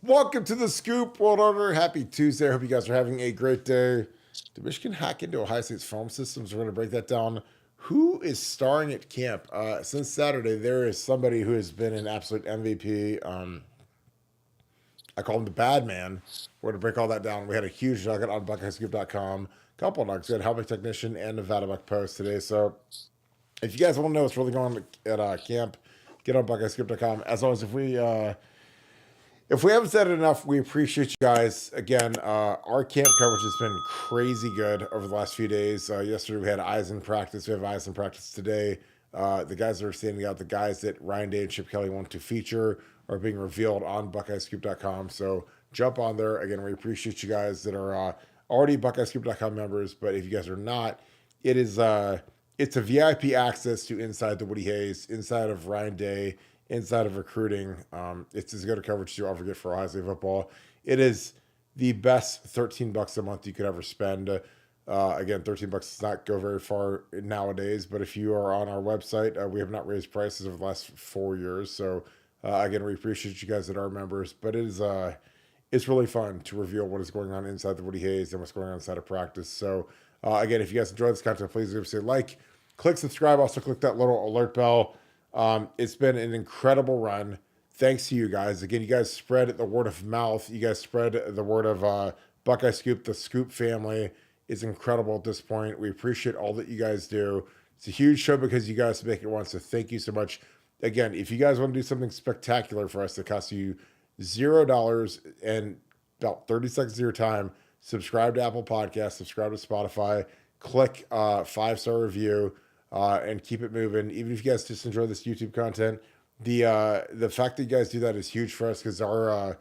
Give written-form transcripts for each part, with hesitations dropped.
Welcome to the Scoop World Order. Happy Tuesday. I hope you guys are having a great day. Did Michigan hack into Ohio State's phone systems? We're going to break that down. Who is starring at camp? Since Saturday, there is somebody who has been an absolute MVP. I call him the bad man. We're going to break all that down. We had a huge nugget on BuckeyeScoop.com. Couple of nuggets. We had Helmet Technician and Nevadabuck post today. So if you guys want to know what's really going on at camp, get on BuckeyeScoop.com. As always, if we haven't said it enough, we appreciate you guys. Again, our camp coverage has been crazy good over the last few days. Yesterday we had eyes in practice. We have eyes in practice today. The guys that are standing out, the guys that Ryan Day and Chip Kelly want to feature are being revealed on BuckeyeScoop.com. So jump on there. Again, we appreciate you guys that are already BuckeyeScoop.com members. But if you guys are not, it's a VIP access to inside the Woody Hayes, inside of Ryan Day, inside of recruiting. It's as good a coverage as you'll ever get for Ohio State football. It is the best $13 a month you could ever spend. Again, $13 does not go very far nowadays, but if you are on our website, we have not raised prices over the last 4 years. So again, we appreciate you guys that are members, but it's really fun to reveal what is going on inside the Woody Hayes and what's going on inside of practice. So again, if you guys enjoy this content, please give us a like, click subscribe, also click that little alert bell. It's been an incredible run. Thanks to you guys. Again, you guys spread the word of mouth. You guys spread the word of Buckeye Scoop. The Scoop family is incredible at this point. We appreciate all that you guys do. It's a huge show because you guys make it once, so thank you so much. Again, if you guys want to do something spectacular for us that costs you $0 and about 30 seconds of your time, subscribe to Apple Podcasts, subscribe to Spotify, click 5-star review, and keep it moving. Even if you guys just enjoy this YouTube content, the fact that you guys do that is huge for us because our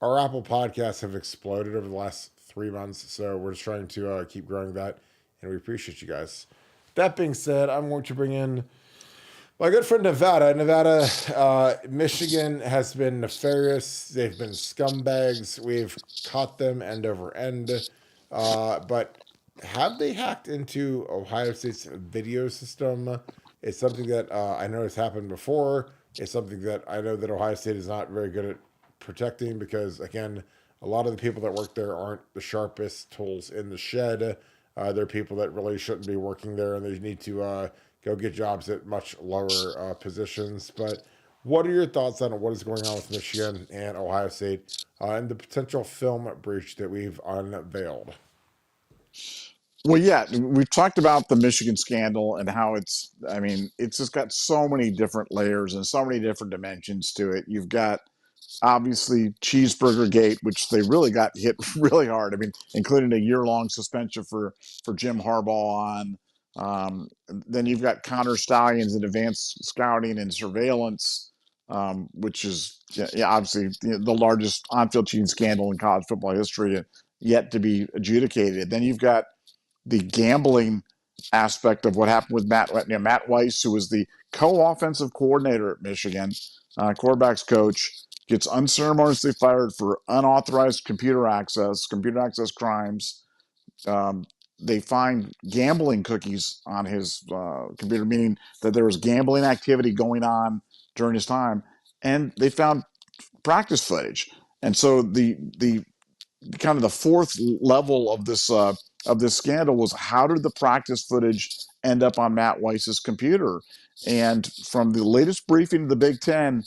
Apple Podcasts have exploded over the last 3 months. So we're just trying to keep growing that, and we appreciate you guys. That being said, I'm going to bring in my good friend Michigan has been nefarious. They've been scumbags. We've caught them end over end. But have they hacked into Ohio State's video system? It's something that I know has happened before. It's something that I know that Ohio State is not very good at protecting because, again, a lot of the people that work there aren't the sharpest tools in the shed. They're people that really shouldn't be working there, and they need to go get jobs at much lower positions. But what are your thoughts on what is going on with Michigan and Ohio State and the potential film breach that we've unveiled? Well, yeah, we've talked about the Michigan scandal and how it's just got so many different layers and so many different dimensions to it. You've got obviously Cheeseburger Gate, which they really got hit really hard. I mean, including a year-long suspension for Jim Harbaugh on. Then you've got Connor Stallions and advanced scouting and surveillance, which is obviously the largest on-field cheating scandal in college football history, yet to be adjudicated. Then you've got the gambling aspect of what happened with Matt Weiss, who was the co-offensive coordinator at Michigan, quarterbacks coach, gets unceremoniously fired for unauthorized computer access crimes. They find gambling cookies on his computer, meaning that there was gambling activity going on during his time, and they found practice footage. And so the kind of the fourth level of this scandal was how did the practice footage end up on Matt Weiss's computer? And from the latest briefing of the Big Ten,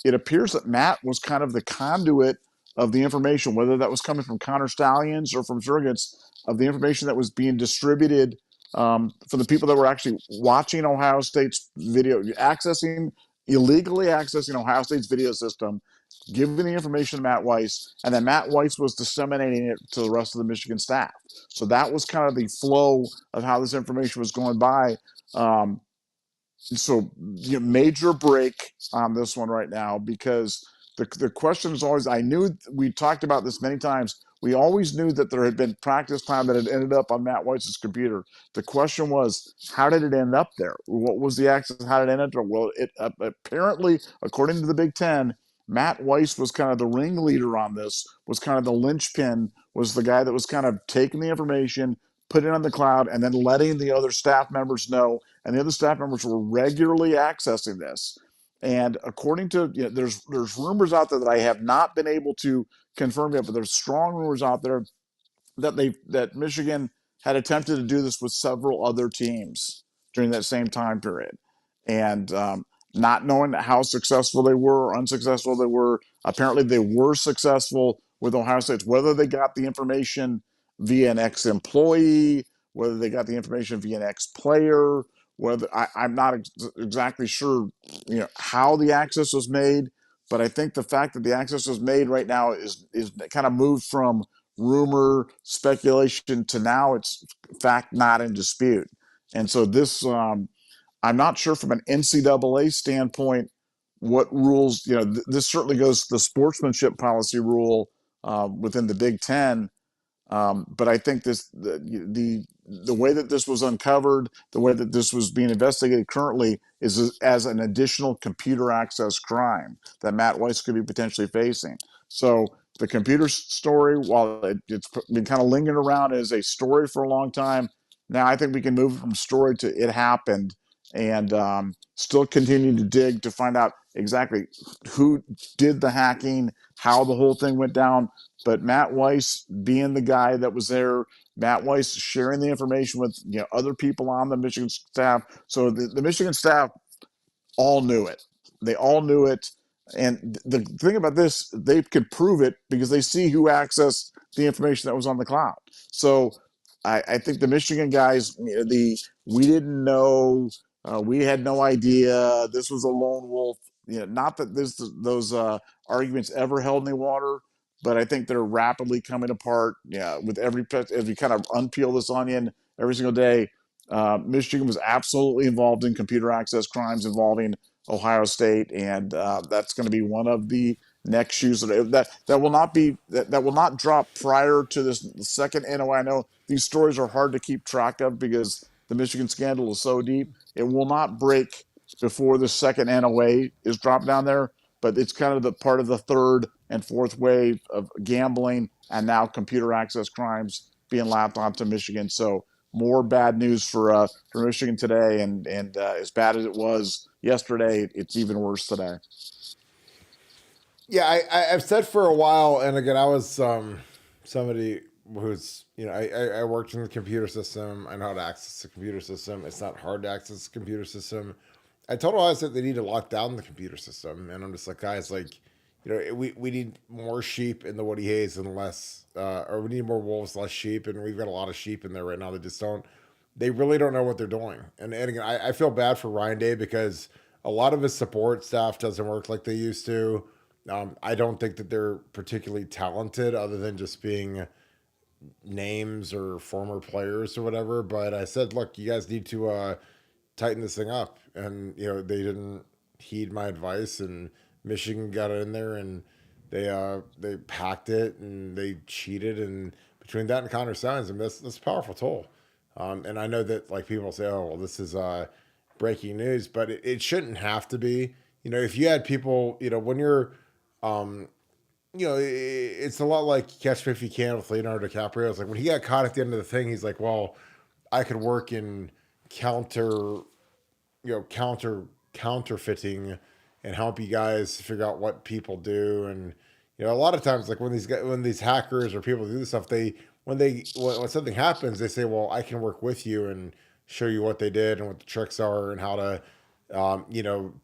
it appears that Matt was kind of the conduit of the information, whether that was coming from Connor Stallions or from surrogates, of the information that was being distributed for the people that were actually watching Ohio State's video, illegally accessing Ohio State's video system, giving the information to Matt Weiss, and then Matt Weiss was disseminating it to the rest of the Michigan staff. So that was kind of the flow of how this information was going by. So major break on this one right now, because the question is always, I knew we talked about this many times. We always knew that there had been practice time that had ended up on Matt Weiss's computer. The question was, how did it end up there? What was the access? How did it enter? Well, it apparently, according to the Big Ten, Matt Weiss was kind of the ringleader on this, was kind of the linchpin, was the guy that was kind of taking the information, putting it on the cloud, and then letting the other staff members know. And the other staff members were regularly accessing this. And according to, there's rumors out there that I have not been able to confirm yet, but there's strong rumors out there that Michigan had attempted to do this with several other teams during that same time period, and not knowing how successful they were or unsuccessful they were. Apparently, they were successful with Ohio State. Whether they got the information via an ex-employee, whether they got the information via an ex-player, I'm not exactly sure, how the access was made. But I think the fact that the access was made right now is kind of moved from rumor, speculation to now it's fact not in dispute. And so this, I'm not sure from an NCAA standpoint what rules, this certainly goes to the sportsmanship policy rule within the Big Ten. But I think the way that this was uncovered, the way that this was being investigated currently, is as an additional computer access crime that Matt Weiss could be potentially facing. So the computer story, while it's been kind of lingering around as a story for a long time, now I think we can move from story to it happened, and still continue to dig to find out exactly who did the hacking, how the whole thing went down. But Matt Weiss being the guy that was there, Matt Weiss sharing the information with other people on the Michigan staff. So the Michigan staff all knew it. They all knew it. And the thing about this, they could prove it because they see who accessed the information that was on the cloud. So I think the Michigan guys, we didn't know, we had no idea this was a lone wolf. Not that those arguments ever held any water, but I think they're rapidly coming apart. Yeah, with as we kind of unpeel this onion every single day, Michigan was absolutely involved in computer access crimes involving Ohio State, and that's going to be one of the next shoes that will not drop prior to this second NOI. I know these stories are hard to keep track of because the Michigan scandal is so deep. It will not break before the second NOA is dropped down there, but it's kind of the part of the third and fourth wave of gambling and now computer access crimes being lapped onto Michigan. So more bad news for Michigan today, and as bad as it was yesterday, it's even worse today. Yeah, I've said for a while, and again, I was somebody who's I worked in the computer system. I know how to access the computer system. It's not hard to access the computer system. I told Ohio State they need to lock down the computer system, and I'm just like, guys, like, we need more sheep in the Woody Hayes and less, or we need more wolves, less sheep, and we've got a lot of sheep in there right now that just don't. They really don't know what they're doing, and again, I feel bad for Ryan Day because a lot of his support staff doesn't work like they used to. I don't think that they're particularly talented, other than just being names or former players or whatever. But I said, look, you guys need to tighten this thing up, and they didn't heed my advice, and Michigan got in there and they packed it and they cheated, and between that and Connor Steins, I mean, that's a powerful tool. And I know that like people say, oh well, this is breaking news, but it shouldn't have to be. If you had people, when you're um, it's a lot like Catch Me If You Can with Leonardo DiCaprio. It's like when he got caught at the end of the thing, he's like, well, I could work in counterfeiting and help you guys figure out what people do. And a lot of times, like when these hackers or people do this stuff, when something happens, they say, well, I can work with you and show you what they did and what the tricks are and how to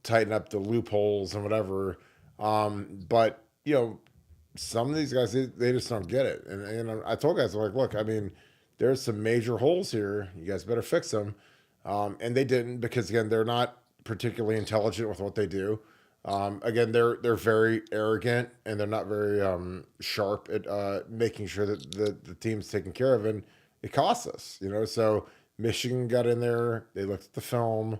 tighten up the loopholes and whatever. But some of these guys, they just don't get it. And I told guys, I'm like, look, I mean, there's some major holes here. You guys better fix them. And they didn't, because again, they're not particularly intelligent with what they do. Again, they're very arrogant, and they're not very sharp at making sure that the team's taken care of, and it costs us. So Michigan got in there. They looked at the film.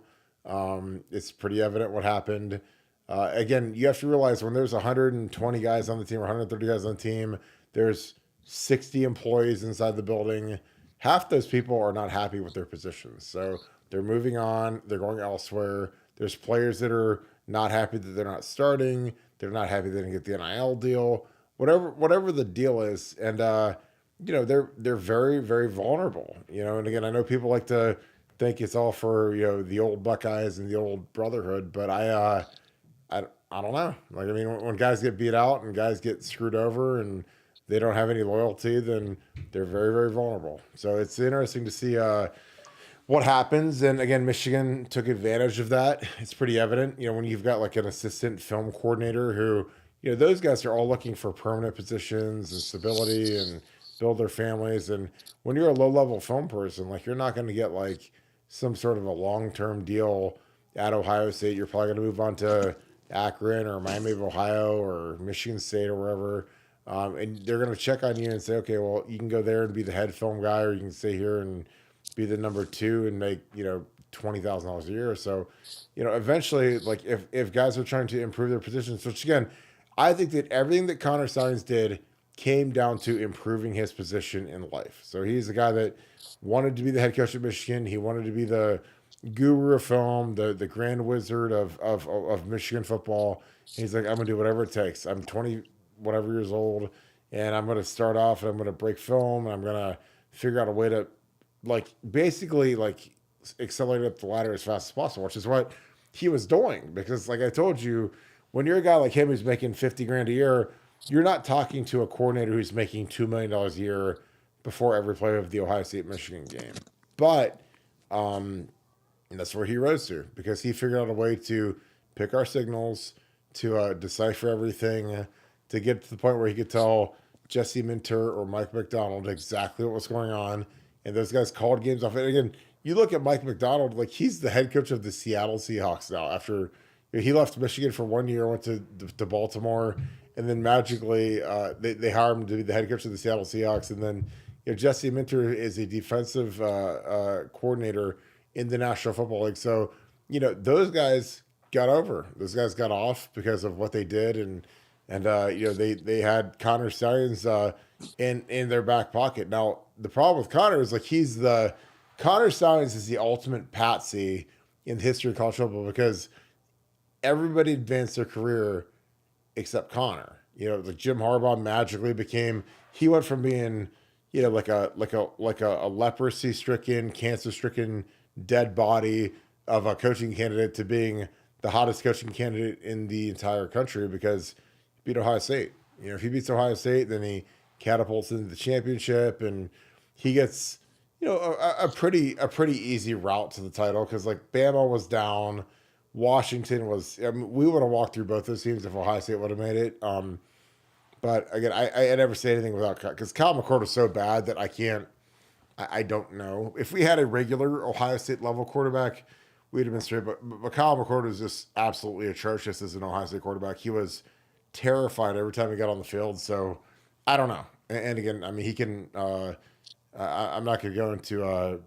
It's pretty evident what happened. Again, you have to realize when there's 120 guys on the team or 130 guys on the team, there's 60 employees inside the building. Half those people are not happy with their positions. So they're moving on. They're going elsewhere. There's players that are not happy that they're not starting. They're not happy they didn't get the NIL deal. Whatever the deal is, and they're very, very vulnerable. And again, I know people like to think it's all for the old Buckeyes and the old brotherhood, but I don't know. Like, I mean, when guys get beat out and guys get screwed over and they don't have any loyalty, then they're very, very vulnerable. So it's interesting to see what happens. And again, Michigan took advantage of that. It's pretty evident, when you've got like an assistant film coordinator who, those guys are all looking for permanent positions and stability and build their families. And when you're a low level film person, like you're not going to get like some sort of a long term deal at Ohio State. You're probably going to move on to Akron or Miami of Ohio or Michigan State or wherever. And they're going to check on you and say, okay, well, you can go there and be the head film guy, or you can stay here and be the number two and make, $20,000 a year. So, eventually, like if guys are trying to improve their positions, which again, I think that everything that Connor Steins did came down to improving his position in life. So he's a guy that wanted to be the head coach at Michigan. He wanted to be the guru of film, the grand wizard of Michigan football. And he's like, I'm gonna do whatever it takes. I'm 20 whatever years old, and I'm gonna start off and I'm gonna break film and I'm gonna figure out a way to basically accelerate up the ladder as fast as possible, which is what he was doing. Because like I told you, when you're a guy like him who's making 50 grand a year, you're not talking to a coordinator who's making $2 million a year before every play of the Ohio State Michigan game. But and that's where he rose to, because he figured out a way to pick our signals, to decipher everything, to get to the point where he could tell Jesse Minter or Mike McDonald exactly what was going on. And those guys called games off. And again, you look at Mike McDonald, like he's the head coach of the Seattle Seahawks now. After he left Michigan for 1 year, went to Baltimore, and then magically they hired him to be the head coach of the Seattle Seahawks. And then Jesse Minter is a defensive coordinator in the National Football League. So, those guys got over. Those guys got off because of what they did, and they had Connor Steins in their back pocket. Now, the problem with Connor is Connor Steins is the ultimate patsy in the history of college football, because everybody advanced their career except Connor. Like Jim Harbaugh magically he went from being, like a leprosy stricken, cancer stricken dead body of a coaching candidate to being the hottest coaching candidate in the entire country, because he beat Ohio State. If he beats Ohio State, then he catapults into the championship, and he gets, a pretty easy route to the title, because like Bama was down, Washington was. I mean, we would have walked through both those teams if Ohio State would have made it. But again, I never say anything without, because Kyle McCord is so bad that I can't. I don't know. If we had a regular Ohio State level quarterback, we'd have been straight. But Kyle McCord was just absolutely atrocious as an Ohio State quarterback. He was terrified every time he got on the field. So I don't know. And again, I mean, he can. I'm not going to go into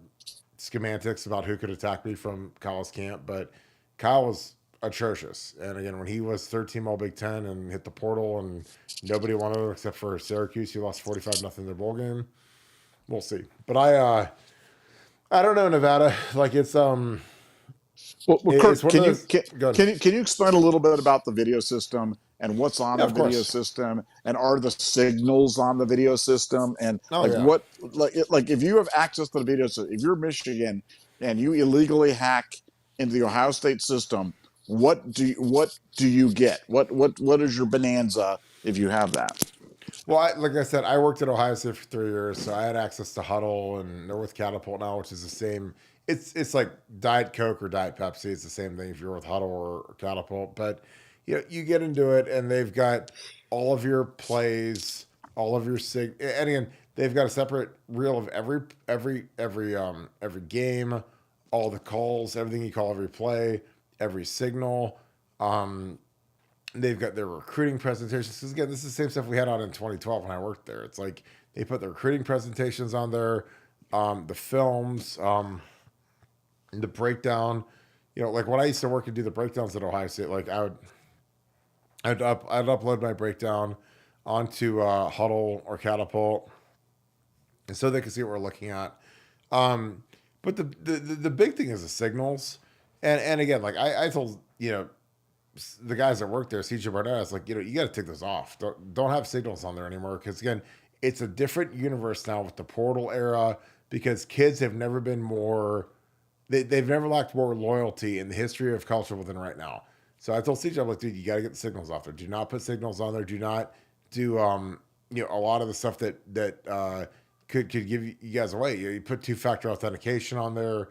semantics about who could attack me from Kyle's camp, but Kyle was atrocious. And again, when he was third team All Big Ten and hit the portal, and nobody wanted him except for Syracuse, he lost 45-0 in their bowl game. We'll see. But I don't know, Nevada. Like it's Well, Kirk, it's one of those. can you explain a little bit about the video system and what's on the video system, and are the signals on the video system, and what if you have access to the video system, if you're Michigan and you illegally hack into the Ohio State system, what do you get? What is your bonanza if you have that? Well, like I said, I worked at Ohio State for 3 years, so I had access to Huddle, and they're with Catapult now, which is the same. It's like Diet Coke or Diet Pepsi. It's the same thing if you're with Huddle or Catapult. But you get into it, and they've got all of your plays, all of your and again, they've got a separate reel of every game, all the calls, everything you call every play, every signal. They've got their recruiting presentations. Because again, this is the same stuff we had on in 2012 when I worked there. It's like they put the recruiting presentations on there, the films, the breakdown. Like when I used to work and do the breakdowns at Ohio State, like I'd upload my breakdown onto Huddle or Catapult, and so they could see what we're looking at. But the big thing is the signals, and again, like I told the guys that work there, CJ Barnett, is like, you got to take those off. Don't have signals on there anymore. Because again, it's a different universe now with the portal era, because kids have never been more, they've never lacked more loyalty in the history of college football than right now. So I told CJ, I'm like, dude, you got to get the signals off there. Do not put signals on there. Do not do a lot of the stuff that could give you guys away. You put two-factor authentication on there.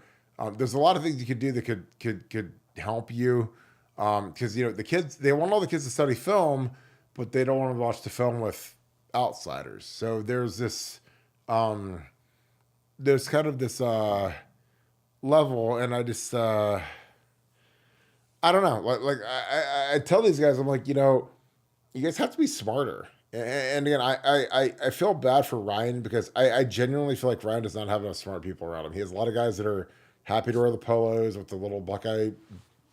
There's a lot of things you could do that could help you, because the kids, they want all the kids to study film, but they don't want to watch the film with outsiders. So there's kind of this level, and I just I don't know. I tell these guys, I'm like, you guys have to be smarter. And again, I feel bad for Ryan because I genuinely feel like Ryan does not have enough smart people around him. He has a lot of guys that are happy to wear the polos with the little Buckeye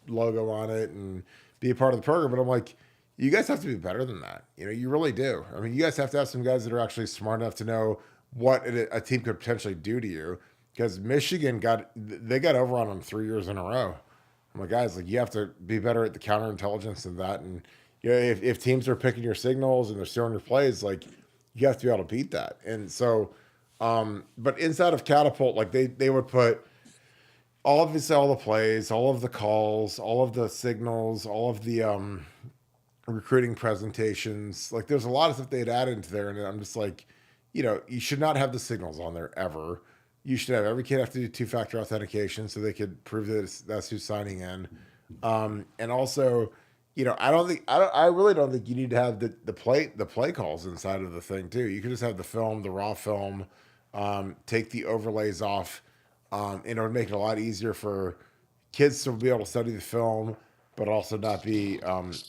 logo on it and be a part of the program. But I'm like, you guys have to be better than that. You really do. I mean, you guys have to have some guys that are actually smart enough to know what a team could potentially do to you. Because Michigan got over on them 3 years in a row. I'm like, guys, you have to be better at the counterintelligence than that. And if teams are picking your signals and they're stealing your plays, you have to be able to beat that. And so, but inside of Catapult, they would put all the plays, all of the calls, all of the signals, all of the recruiting presentations. There's a lot of stuff they'd add into there, and I'm just like, you should not have the signals on there ever. You should have every kid have to do two-factor authentication so they could prove that that's who's signing in. And also, I really don't think you need to have the play calls inside of the thing too. You could just have the film, the raw film, take the overlays off, and it would make it a lot easier for kids to be able to study the film, but also not be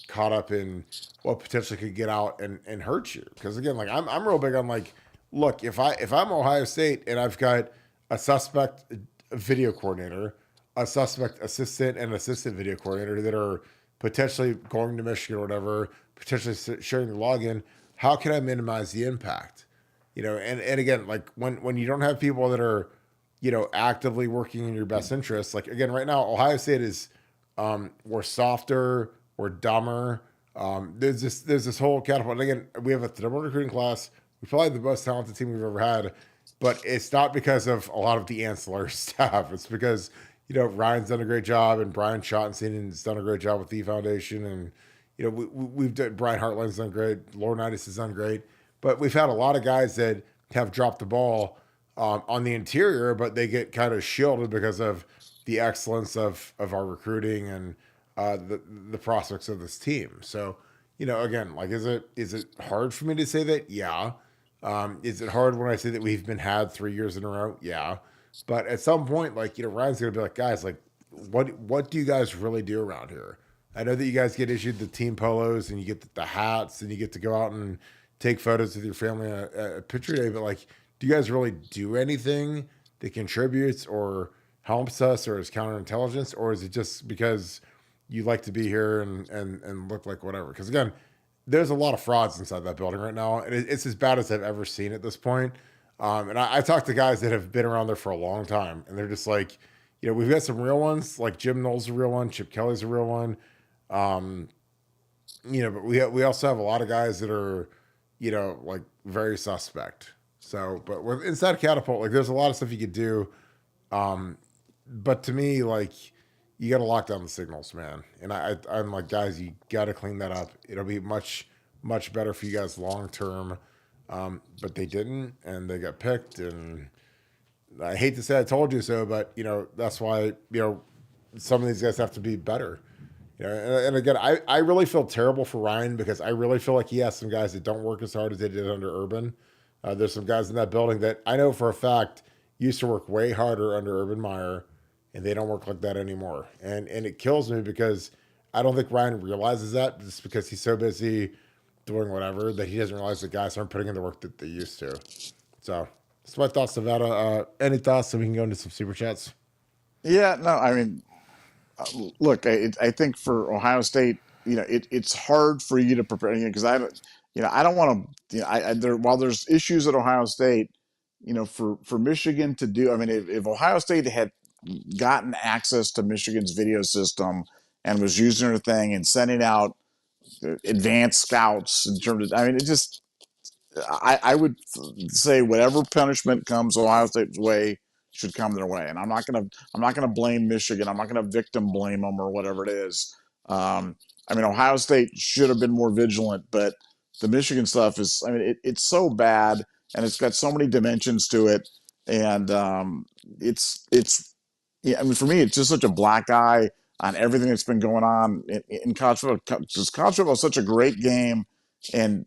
caught up in what potentially could get out and hurt you. Because again, I'm real big on look, if I'm Ohio State and I've got a suspect video coordinator, a suspect assistant, and assistant video coordinator that are potentially going to Michigan or whatever, potentially sharing the login, how can I minimize the impact? And again, when you don't have people that are, actively working in your best interests, again, right now, Ohio State is, we're softer, we're dumber. There's this whole catapult. And again, we have a number recruiting class. We're probably the most talented team we've ever had, but it's not because of a lot of the ancillary stuff. It's because, Ryan's done a great job, and Brian Schottenstein has done a great job with the foundation. And, we've done, Brian Hartline's done great. Laurinaitis has done great. But we've had a lot of guys that have dropped the ball on the interior, but they get kind of shielded because of the excellence of our recruiting and the prospects of this team. So, again, is it hard for me to say that? Yeah. Is it hard when I say that we've been had 3 years in a row? Yeah. But at some point, Ryan's going to be like, guys, what do you guys really do around here? I know that you guys get issued the team polos and you get the hats and you get to go out and take photos with your family at picture day, but do you guys really do anything that contributes or helps us or is counterintelligence, or is it just because you like to be here and look like whatever? Because again, there's a lot of frauds inside that building right now, and it's as bad as I've ever seen at this point. And I talk to guys that have been around there for a long time, and they're just like, we've got some real ones, like Jim Knowles a real one, Chip Kelly's a real one. But we also have a lot of guys that are, very suspect. So, but with inside Catapult, there's a lot of stuff you could do. But to me, you got to lock down the signals, man. And I'm like, guys, you got to clean that up. It'll be much, much better for you guys long term. But they didn't, and they got picked. And I hate to say I told you so, but that's why some of these guys have to be better. And again, I really feel terrible for Ryan because I really feel like he has some guys that don't work as hard as they did under Urban. There's some guys in that building that I know for a fact used to work way harder under Urban Meyer, and they don't work like that anymore. And it kills me because I don't think Ryan realizes that just because he's so busy doing whatever that he doesn't realize the guys aren't putting in the work that they used to. So that's my thoughts, Nevada. Any thoughts so we can go into some super chats? Yeah, no, I mean, look, I think for Ohio State, it's hard for you to prepare because I don't want to, while there's issues at Ohio State, for Michigan to do, I mean, if Ohio State had gotten access to Michigan's video system and was using their thing and sending out advanced scouts in terms of, I mean, it just, I would say whatever punishment comes Ohio State's way should come their way, and I'm not gonna blame Michigan. I'm not gonna victim blame them or whatever it is. I mean, Ohio State should have been more vigilant, but the Michigan stuff is, I mean, it's so bad and it's got so many dimensions to it. And yeah, I mean, for me, it's just such a black eye on everything that's been going on in college football. Because college football is such a great game. And,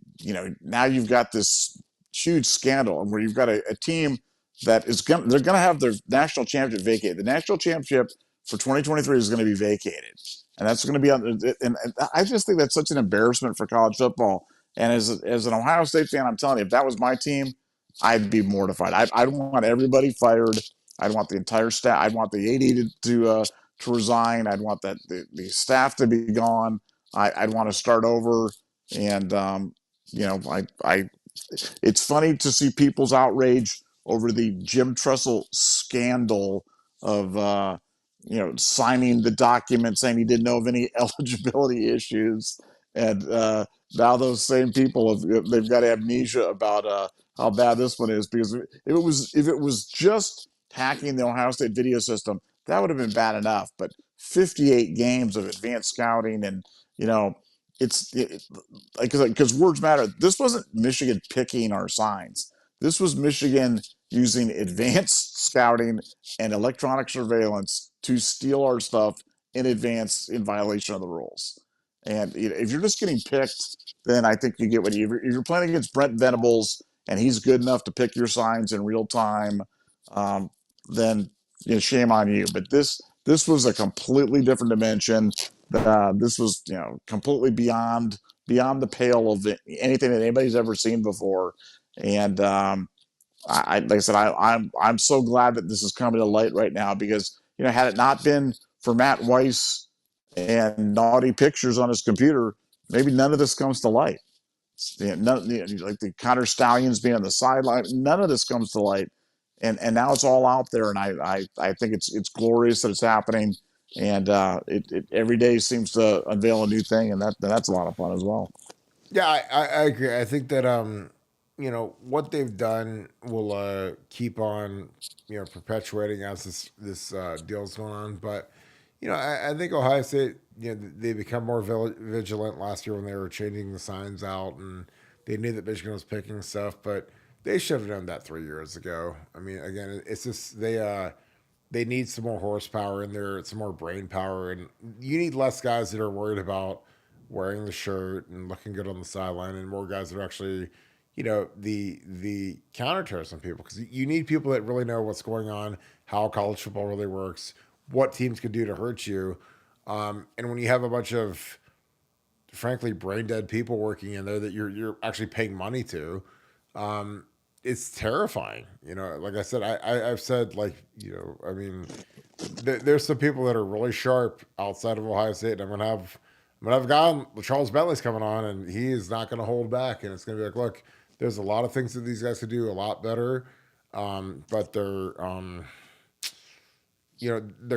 now you've got this huge scandal where you've got a team that they're going to have their national championship vacated. The national championship for 2023 is going to be vacated, and that's going to be on. And I just think that's such an embarrassment for college football. And as an Ohio State fan, I'm telling you, if that was my team, I'd be mortified. I'd want everybody fired. I'd want the entire staff. I'd want the AD to resign. I'd want the staff to be gone. I'd want to start over. And I it's funny to see people's outrage over the Jim Tressel scandal of signing the document saying he didn't know of any eligibility issues, and now those same people they've got amnesia about how bad this one is, because if it was just hacking the Ohio State video system, that would have been bad enough. But 58 games of advanced scouting, and you know it's because words matter. This wasn't Michigan picking our signs. This was Michigan using advanced scouting and electronic surveillance to steal our stuff in advance in violation of the rules. And if you're just getting picked, then I think you get what if you're playing against Brent Venables and he's good enough to pick your signs in real time, then shame on you. But this was a completely different dimension. This was completely beyond the pale of anything that anybody's ever seen before. And like I said, I'm so glad that this is coming to light right now, because had it not been for Matt Weiss and naughty pictures on his computer, maybe none of this comes to light. Like the Connor Stallions being on the sideline, none of this comes to light, and now it's all out there, and I think it's glorious that it's happening, and it every day seems to unveil a new thing, and that's a lot of fun as well. Yeah, I agree. I think that what they've done will keep on perpetuating as this deal's going on. But I think Ohio State, they become more vigilant last year when they were changing the signs out, and they knew that Michigan was picking stuff, but they should have done that 3 years ago. I mean, again, it's just they need some more horsepower in there, some more brain power, and you need less guys that are worried about wearing the shirt and looking good on the sideline, and more guys that are actually, the counterterrorism people, because you need people that really know what's going on, how college football really works, what teams can do to hurt you, and when you have a bunch of, frankly, brain dead people working in there that you're actually paying money to, it's terrifying. Like I said, I've said, like, I mean, there's some people that are really sharp outside of Ohio State, and I'm gonna have a guy on, Charles Bentley's coming on, and he is not going to hold back. And it's going to be like, look, there's a lot of things that these guys could do a lot better, but they're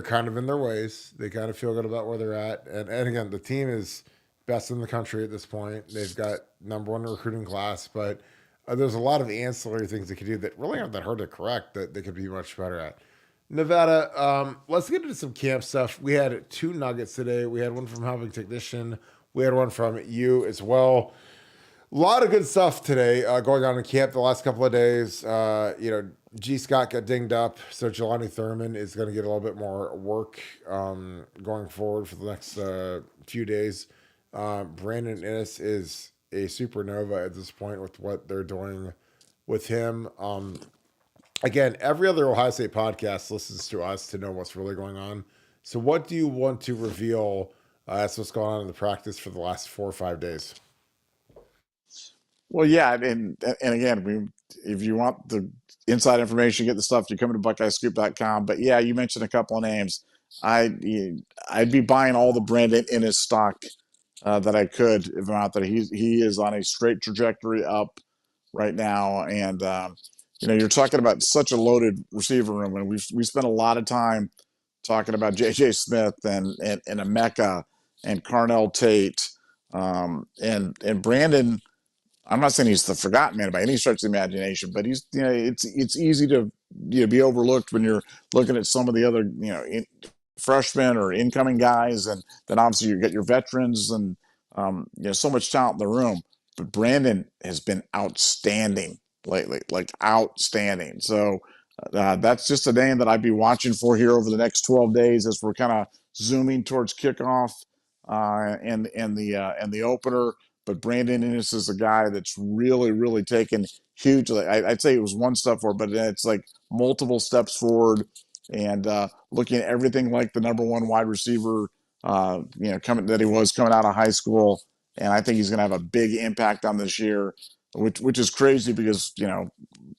kind of in their ways. They kind of feel good about where they're at. And again, the team is best in the country at this point. They've got #1 recruiting class, but there's a lot of ancillary things they could do that really aren't that hard to correct, that they could be much better at. Nevada, let's get into some camp stuff. We had 2 nuggets today. We had one from Helping Technician. We had one from you as well. A lot of good stuff today going on in camp the last couple of days. G. Scott got dinged up, so Jelani Thurman is going to get a little bit more work going forward for the next few days. Brandon Innes is a supernova at this point with what they're doing with him. Again, every other Ohio State podcast listens to us to know what's really going on. So what do you want to reveal as what's going on in the practice for the last 4 or 5 days? Well, yeah, and again, if you want the inside information, get the stuff, you come to BuckeyeScoop.com. But yeah, you mentioned a couple of names. I'd be buying all the Brandon in his stock that I could if I'm out there. He is on a straight trajectory up right now, and you're talking about such a loaded receiver room, and we spent a lot of time talking about J.J. Smith and Emeka and Carnell Tate, and Brandon. I'm not saying he's the forgotten man by any stretch of the imagination, but he's it's easy to be overlooked when you're looking at some of the other freshmen or incoming guys, and then obviously you get your veterans and so much talent in the room. But Brandon has been outstanding lately, like outstanding. So that's just a name that I'd be watching for here over the next 12 days as we're kind of zooming towards kickoff and the opener. But Brandon Innes is a guy that's really, really taken hugely. I'd say it was one step forward, but it's like multiple steps forward, and looking at everything like the number one wide receiver, coming that he was coming out of high school, and I think he's going to have a big impact on this year, which is crazy because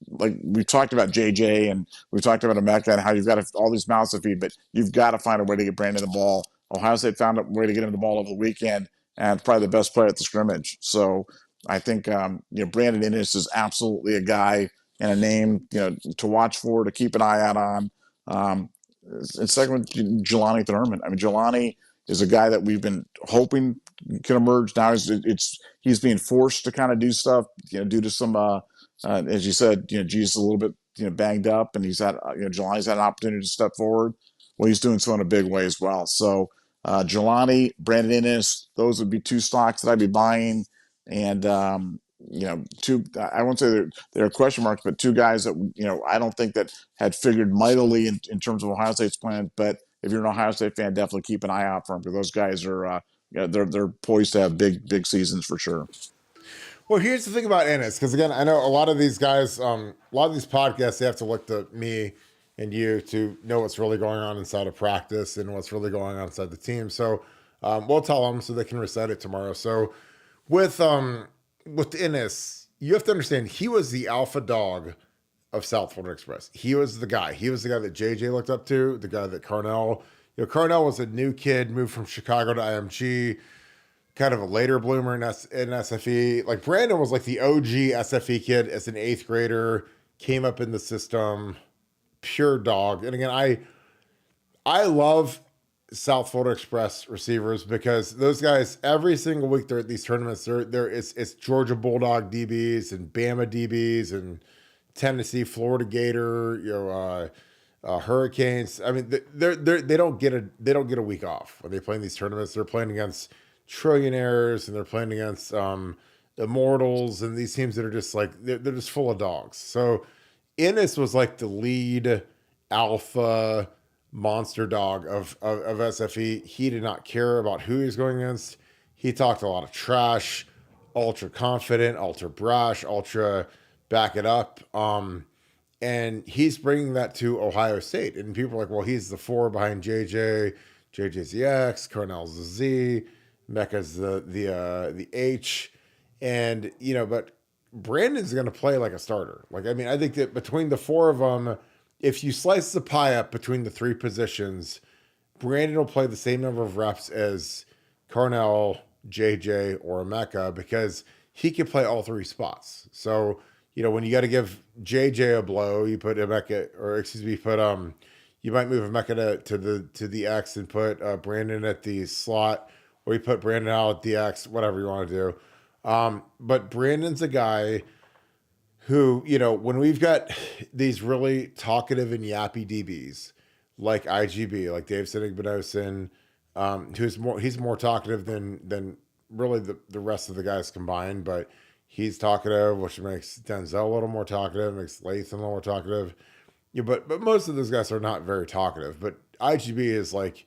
like we've talked about JJ and we've talked about Emeka and how you've got all these mouths to feed, but you've got to find a way to get Brandon the ball. Ohio State found a way to get him the ball over the weekend, and probably the best player at the scrimmage. So I think Brandon Innes is absolutely a guy and a name to watch for, to keep an eye out on. And second, Jelani Thurman. I mean, Jelani is a guy that we've been hoping can emerge. Now he's being forced to kind of do stuff, due to some, as you said, Jesus a little bit, banged up, and he's had, Jelani's had an opportunity to step forward. Well, he's doing so in a big way as well. So Jelani, Brandon Innes, those would be two stocks that I'd be buying. And, two, I won't say they're question marks, but two guys that, I don't think that had figured mightily in terms of Ohio State's plan. But if you're an Ohio State fan, definitely keep an eye out for them, because those guys are, they're poised to have big seasons for sure. Well, here's the thing about Innes, because again, I know a lot of these guys, a lot of these podcasts, they have to look to me and you to know what's really going on inside of practice and what's really going on inside the team. So we'll tell them so they can recite it tomorrow. So with Innes, you have to understand, he was the alpha dog of South Florida Express. He was the guy. He was the guy that JJ looked up to, the guy that Carnell, Carnell was a new kid, moved from Chicago to IMG, kind of a later bloomer in SFE. Like Brandon was like the OG SFE kid as an 8th grader, came up in the system, pure dog. And again, I love South Florida Express receivers, because those guys every single week they're at these tournaments. It's Georgia Bulldog DBs and Bama DBs and Tennessee Florida Gator, Hurricanes. I mean, they don't get a week off when they play in these tournaments. They're playing against trillionaires and they're playing against immortals and these teams that are just like they're just full of dogs. So Innes was like the lead alpha monster dog of SFE. He did not care about who he was going against. He talked a lot of trash, ultra confident, ultra brash, ultra back it up. And he's bringing that to Ohio State. And people are like, well, he's the 4 behind JJ. JJ's the X, Cornell's the Z, Mecca's the H. And, but Brandon's going to play like a starter. Like, I mean, I think that between the 4 of them, if you slice the pie up between the 3 positions, Brandon will play the same number of reps as Cornell, JJ, or Mecca, because he can play all 3 spots. So, when you got to give JJ a blow, you put Emeka, or excuse me, you might move Emeka to the X and put Brandon at the slot, or you put Brandon out at the X, whatever you want to do. But Brandon's a guy who, when we've got these really talkative and yappy DBs like IGB, like Dave Sinigbonosin, he's more talkative than really the rest of the guys combined, but he's talkative, which makes Denzel a little more talkative, makes Latham a little more talkative. Yeah, but most of those guys are not very talkative. But IGB is like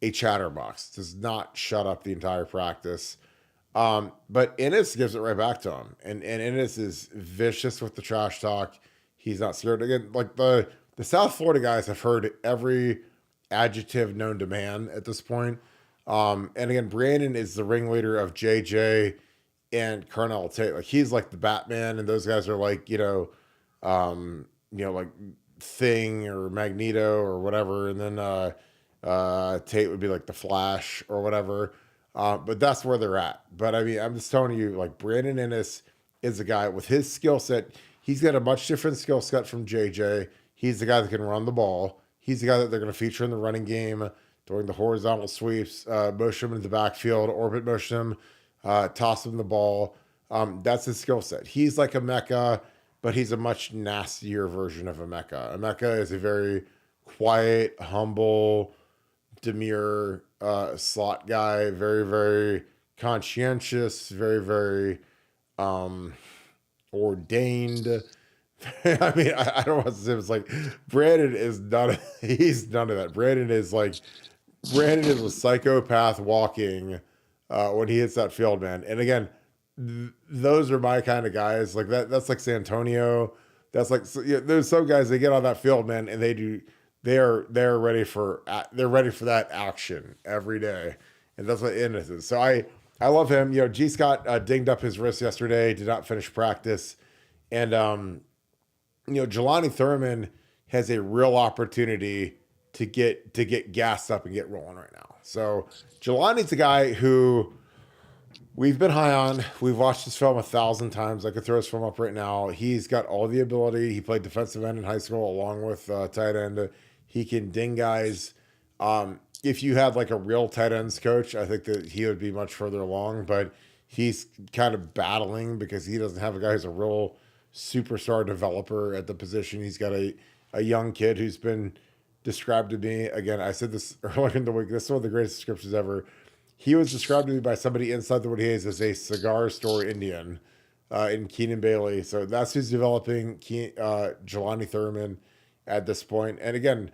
a chatterbox, does not shut up the entire practice. But Innes gives it right back to him. And Innes is vicious with the trash talk. He's not scared. Again, like the South Florida guys have heard every adjective known to man at this point. And again, Brandon is the ringleader of JJ and Cornell Tate. Like, he's like the Batman, and those guys are like, like Thing or Magneto or whatever. And then Tate would be like the Flash or whatever. But that's where they're at. But I mean, I'm just telling you, like, Brandon Innes is a guy with his skill set. He's got a much different skill set from JJ. He's the guy that can run the ball. He's the guy that they're going to feature in the running game, during the horizontal sweeps, motion him into the backfield, orbit motion him, toss him the ball. That's his skill set. He's like a Mecca, but he's a much nastier version of a Mecca. A Mecca is a very quiet, humble, demure slot guy, very, very conscientious, very, very um, ordained. I mean, I don't want to say it's like Brandon is none. He's none of that. Brandon is a psychopath walking when he hits that field, man. And again, those are my kind of guys. Like that. That's like Santonio. That's like there's some guys they get on that field, man, and they're ready for that action every day, and that's what it is. So I love him. G Scott dinged up his wrist yesterday, did not finish practice, and Jelani Thurman has a real opportunity to get gassed up and get rolling right now. So Jelani's a guy who we've been high on. We've watched his film 1,000 times. I could throw his film up right now. He's got all the ability. He played defensive end in high school along with tight end. He can ding guys. If you had like a real tight ends coach, I think that he would be much further along. But he's kind of battling because he doesn't have a guy who's a real superstar developer at the position. He's got a young kid who's been described to me. Again, I said this earlier in the week. This is one of the greatest descriptions ever. He was described to me by somebody inside the Woody Hayes as a cigar store Indian in Keenan Bailey. So that's who's developing Jelani Thurman at this point. And again,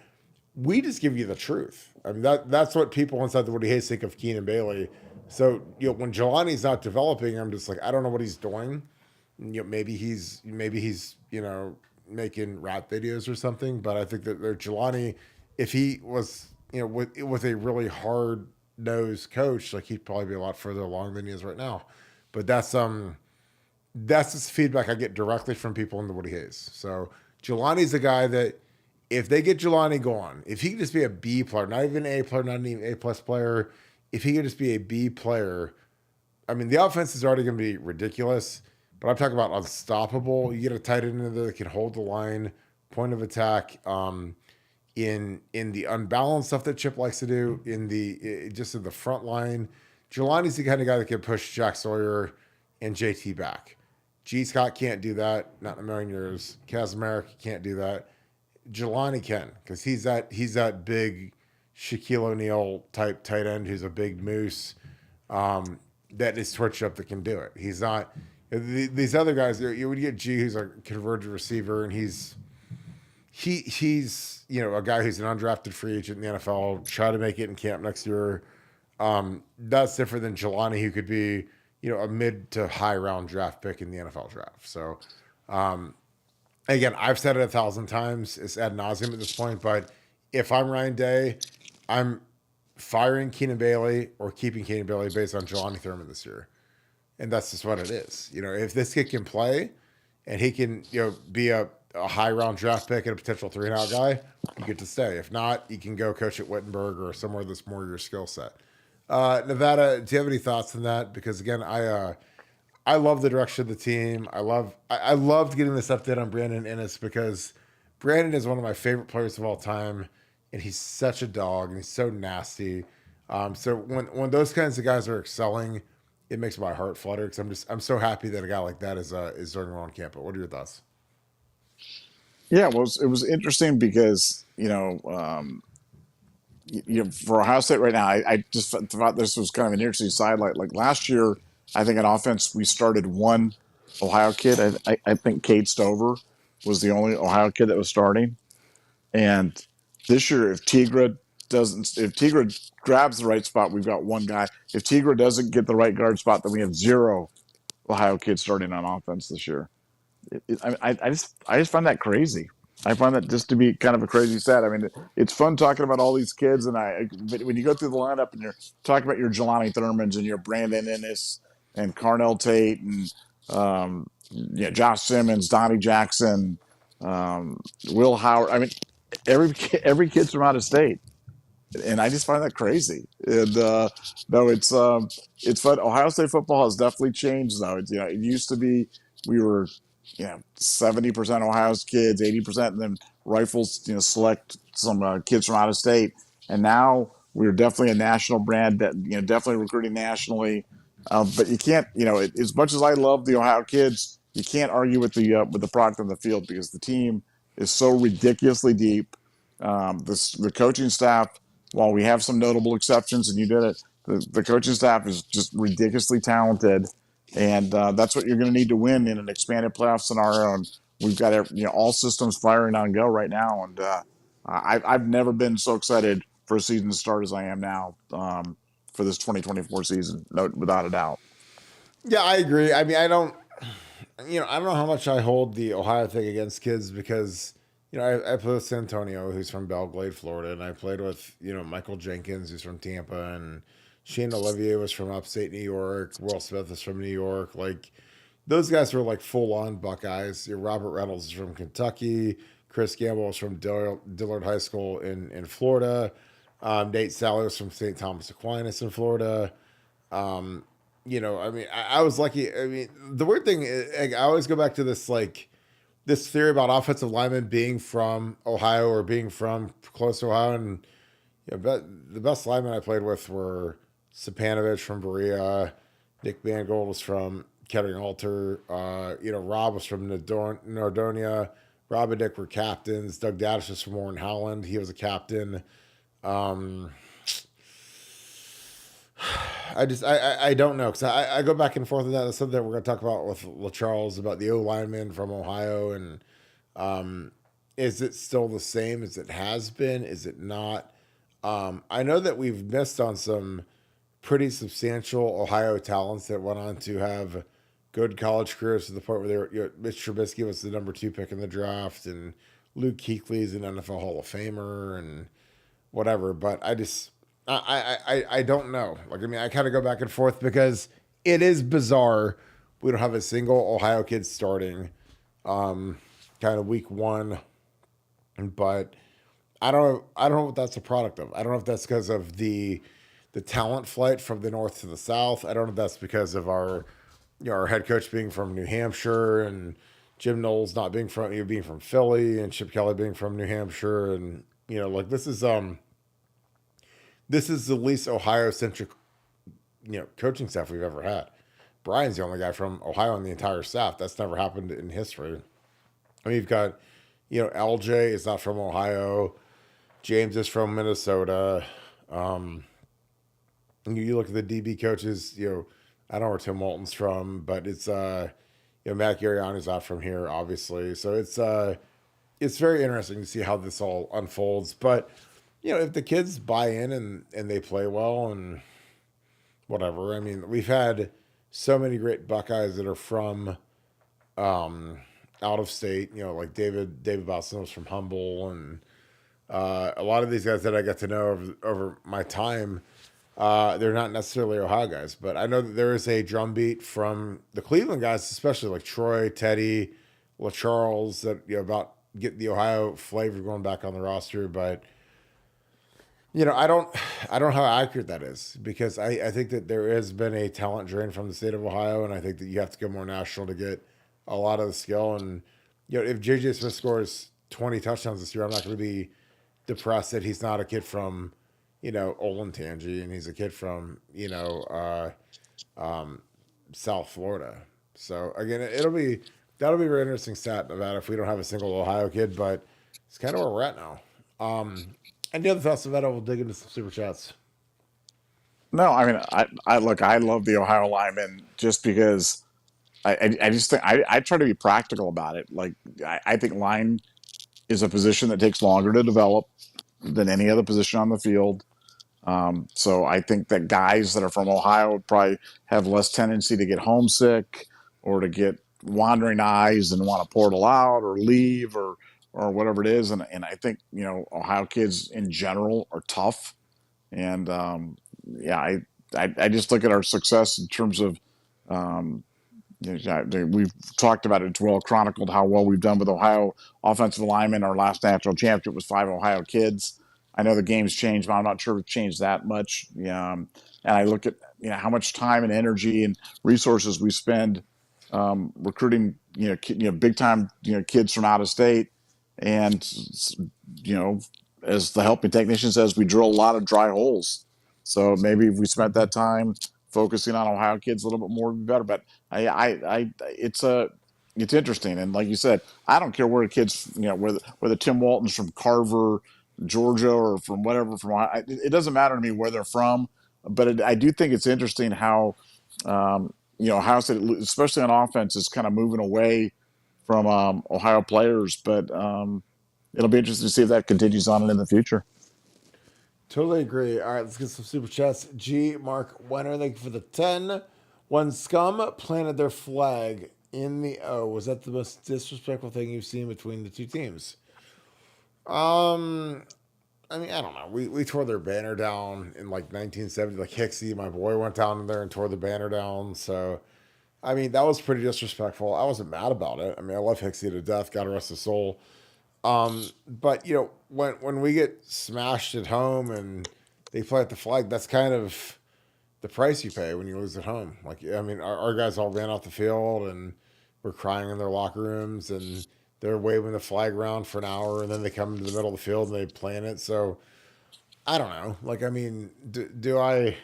we just give you the truth. I mean, that's what people inside the Woody Hayes think of Keenan Bailey. So, when Jelani's not developing, I'm just like, I don't know what he's doing. Maybe he's making rap videos or something. But I think that Jelani, if he was, with a really hard nosed coach, like he'd probably be a lot further along than he is right now. But that's just feedback I get directly from people in the Woody Hayes. So Jelani's a guy that if they get Jelani going, if he could just be a B player, not even an A player, not even an A+ player, if he could just be a B player, I mean, the offense is already going to be ridiculous, but I'm talking about unstoppable. You get a tight end that can hold the line, point of attack, in the unbalanced stuff that Chip likes to do, in the front line. Jelani's the kind of guy that can push Jack Sawyer and JT back. G. Scott can't do that, not in a million years. Kazmarek can't do that. Jelani can, because he's that big Shaquille O'Neal type tight end who's a big moose that is twitched up that can do it. He's not these other guys. You would get G, who's a convergent receiver, and he's a guy who's an undrafted free agent in the NFL. Try to make it in camp next year. That's different than Jelani, who could be a mid to high round draft pick in the NFL draft. So. Again, I've said it 1,000 times. It's ad nauseum at this point. But if I'm Ryan Day, I'm firing Keenan Bailey or keeping Keenan Bailey based on Jelani Thurman this year. And that's just what it is. If this kid can play and he can be a high round draft pick and a potential 3-and-out guy, you get to stay. If not, you can go coach at Wittenberg or somewhere that's more your skill set. Nevada, do you have any thoughts on that? Because, again, I love the direction of the team. I loved getting this update on Brandon Inniss because Brandon is one of my favorite players of all time, and he's such a dog and he's so nasty. So when those kinds of guys are excelling, it makes my heart flutter because I'm so happy that a guy like that is doing well on camp. But what are your thoughts? Yeah, well, it was interesting because for Ohio State right now, I just thought this was kind of an interesting sidelight. Like last year, I think on offense, we started one Ohio kid. I think Cade Stover was the only Ohio kid that was starting. And this year, if Tigra grabs the right spot, we've got one guy. If Tigra doesn't get the right guard spot, then we have 0 Ohio kids starting on offense this year. I just find that crazy. I find that just to be kind of a crazy stat. I mean, it's fun talking about all these kids, but when you go through the lineup and you're talking about your Jelani Thurmans and your Brandon Inniss and Carnell Tate and Josh Simmons, Donnie Jackson, Will Howard. I mean, every kid's from out of state, and I just find that crazy. And no, it's fun. Ohio State football has definitely changed, though. It used to be we were 70% Ohio's kids, 80%, and then Rifles select some kids from out of state, and now we're definitely a national brand that definitely recruiting nationally. But you can't, as much as I love the Ohio kids, you can't argue with the product on the field because the team is so ridiculously deep. The coaching staff while we have some notable exceptions, and you did it, the coaching staff is just ridiculously talented, and that's what you're going to need to win in an expanded playoff scenario. And we've got all systems firing on go right now, and I've never been so excited for a season to start as I am now for this 2024 season, no, without a doubt. Yeah, I agree. I mean, I don't, I don't know how much I hold the Ohio thing against kids because, I played with Santonio, who's from Belglade, Florida, and I played with, Michael Jenkins, who's from Tampa, and Shane Olivier was from upstate New York. Will Smith is from New York. Like, those guys were like full on Buckeyes. Robert Reynolds is from Kentucky. Chris Gamble is from Dillard High School in Florida. Nate Sally was from St. Thomas Aquinas in Florida. I mean, I was lucky. I mean, the weird thing is, like, I always go back to this, like, this theory about offensive linemen being from Ohio or being from close to Ohio. And the best linemen I played with were Sapanovich from Berea. Nick Mangold was from Kettering Alter. Rob was from Nordonia. Rob and Nick were captains. Doug Dadish was from Warren Howland. He was a captain. Um, I don't know because I go back and forth with that. That's something that we're going to talk about with LaCharles about the O lineman from Ohio, and is it still the same as it has been? Is it not? I know that we've missed on some pretty substantial Ohio talents that went on to have good college careers to the point where they were. Mitch Trubisky was the number 2 pick in the draft, and Luke Kuechly is an NFL Hall of Famer, and whatever. But I don't know. Like, I mean, I kind of go back and forth because it is bizarre. We don't have a single Ohio kid starting, kind of week 1, but I don't know what that's a product of. I don't know if that's because of the talent flight from the north to the south. I don't know if that's because of our head coach being from New Hampshire and Jim Knowles not being from Philly and Chip Kelly being from New Hampshire, and like this is the least Ohio centric, coaching staff we've ever had. Brian's the only guy from Ohio on the entire staff. That's never happened in history. I mean, you've got, LJ is not from Ohio. James is from Minnesota. You look at the DB coaches, I don't know where Tim Walton's from, but it's, Matt Gagliano's not from here, obviously. So it's very interesting to see how this all unfolds. But, if the kids buy in and they play well and whatever, I mean, we've had so many great Buckeyes that are from out of state, like David Boston was from Humble, and a lot of these guys that I got to know over my time, they're not necessarily Ohio guys, but I know that there is a drumbeat from the Cleveland guys, especially like Troy, Teddy, LaCharles, that about get the Ohio flavor going back on the roster, but. I don't know how accurate that is because I think that there has been a talent drain from the state of Ohio, and I think that you have to go more national to get a lot of the skill. And if JJ Smith scores 20 touchdowns this year, I'm not going to be depressed that he's not a kid from Olentangy and he's a kid from South Florida. So again, that'll be a very interesting stat about if we don't have a single Ohio kid, but it's kind of where we're at now. And the other thoughts of that, we'll dig into some super chats. No, I mean, I look, I love the Ohio lineman just because I just think I try to be practical about it. Like, I think line is a position that takes longer to develop than any other position on the field. So I think that guys that are from Ohio would probably have less tendency to get homesick or to get wandering eyes and want to portal out or leave or whatever it is. And I think, Ohio kids in general are tough. And yeah, I just look at our success in terms of we've talked about it. It's well chronicled how well we've done with Ohio offensive linemen. Our last national championship was 5 Ohio kids. I know the game's changed, but I'm not sure it's changed that much. And I look at how much time and energy and resources we spend recruiting big time kids from out of state, and as the helping technician says, we drill a lot of dry holes. So maybe if we spent that time focusing on Ohio kids a little bit more, would be better. But it's interesting, and like you said, I don't care where the kids, where the Tim Waltons from Carver, Georgia or from whatever, it doesn't matter to me where they're from, but I do think it's interesting how, Ohio State, especially on offense, is kind of moving away from Ohio players. But it'll be interesting to see if that continues on in the future. Totally agree. All right, let's get some super chats. G Mark Wenner, thank you for the 10. When Scum planted their flag in the O, was that the most disrespectful thing you've seen between the two teams? Um, I mean, I don't know. We tore their banner down in like 1970. Like Hicksy, my boy, went down in there and tore the banner down. So, I mean, that was pretty disrespectful. I wasn't mad about it. I mean, I love Hicksy to death. God rest his soul. But when we get smashed at home and they plant the flag, that's kind of the price you pay when you lose at home. Like, I mean, our guys all ran off the field and were crying in their locker rooms, and they're waving the flag around for an hour, and then they come into the middle of the field and they plant it. So I don't know. Like, I mean, do I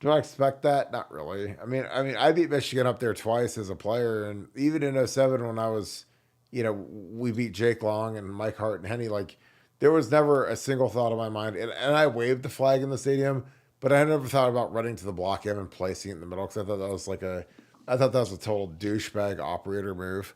expect that? Not really. I mean, I beat Michigan up there twice as a player, and even in '07 when I was, we beat Jake Long and Mike Hart and Henny. Like, there was never a single thought in my mind, and I waved the flag in the stadium, but I never thought about running to the block M and placing it in the middle because I thought that was a total douchebag operator move.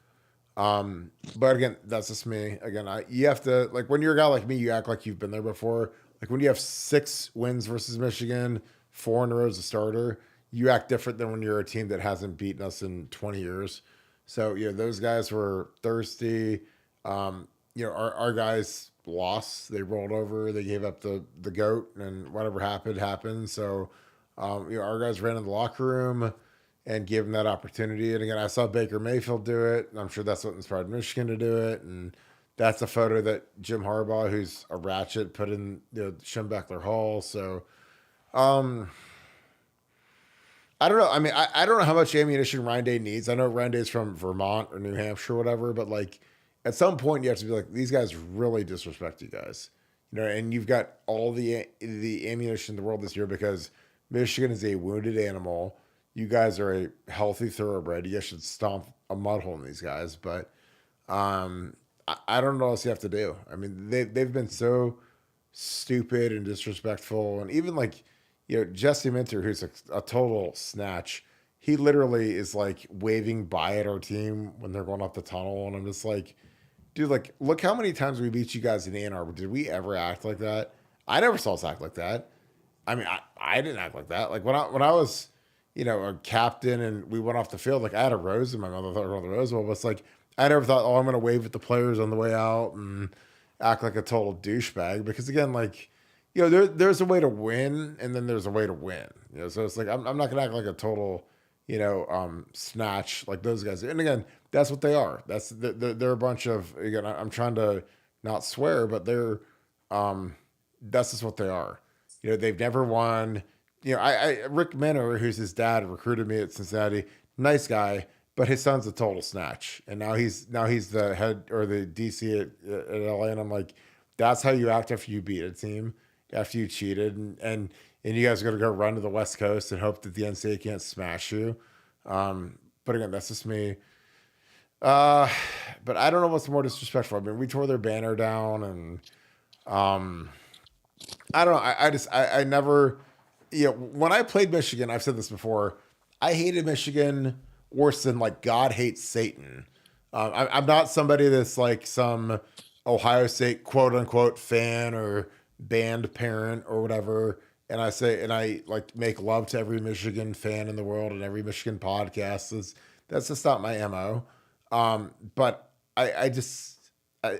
But again, that's just me. Again, you have to, like, when you're a guy like me, you act like you've been there before. Like when you have 6 wins versus Michigan, 4 in a row as a starter, you act different than when you're a team that hasn't beaten us in 20 years. So those guys were thirsty. Our guys lost. They rolled over. They gave up the goat, and whatever happened happened. So, our guys ran in the locker room and gave him that opportunity. And again, I saw Baker Mayfield do it, and I'm sure that's what inspired Michigan to do it. And that's a photo that Jim Harbaugh, who's a ratchet, put in Schembechler Hall. So, um, I don't know. I mean, I don't know how much ammunition Ryan Day needs. I know Ryan Day's from Vermont or New Hampshire or whatever, but like at some point you have to be like, these guys really disrespect you guys. And you've got all the ammunition in the world this year because Michigan is a wounded animal. You guys are a healthy thoroughbred. You guys should stomp a mud hole in these guys. But I don't know what else you have to do. I mean, they've been so stupid and disrespectful, and even like Jesse Minter, who's a total snatch. He literally is like waving bye at our team when they're going up the tunnel, and I'm just like, dude, like, look how many times we beat you guys in Ann Arbor. Did we ever act like that? I never saw us act like that. I mean, I didn't act like that. Like when I was, a captain and we went off the field, like I had a rose in my mouth. I thought on the Rose Bowl, but it's like I never thought, oh, I'm gonna wave at the players on the way out and act like a total douchebag. Because again, like, there's a way to win, and then there's a way to win. So it's like I'm not gonna act like a total, snatch like those guys. And again, that's what they are. They're a bunch of, again. I'm trying to not swear, but that's just what they are. They've never won. Rick Minner, who's his dad, recruited me at Cincinnati. Nice guy, but his son's a total snatch, and now he's the head or the DC at LA, and I'm like, that's how you act after you beat a team, after you cheated, and you guys are gonna go run to the West Coast and hope that the NCAA can't smash you. But again, that's just me. Uh, but I don't know what's more disrespectful. I mean, we tore their banner down, and um, I don't know. I never, when I played Michigan, I've said this before, I hated Michigan worse than like God hates Satan. I'm not somebody that's like some Ohio State quote unquote fan or band parent or whatever. And I like make love to every Michigan fan in the world and every Michigan podcast. That's just not my MO. But I just, I,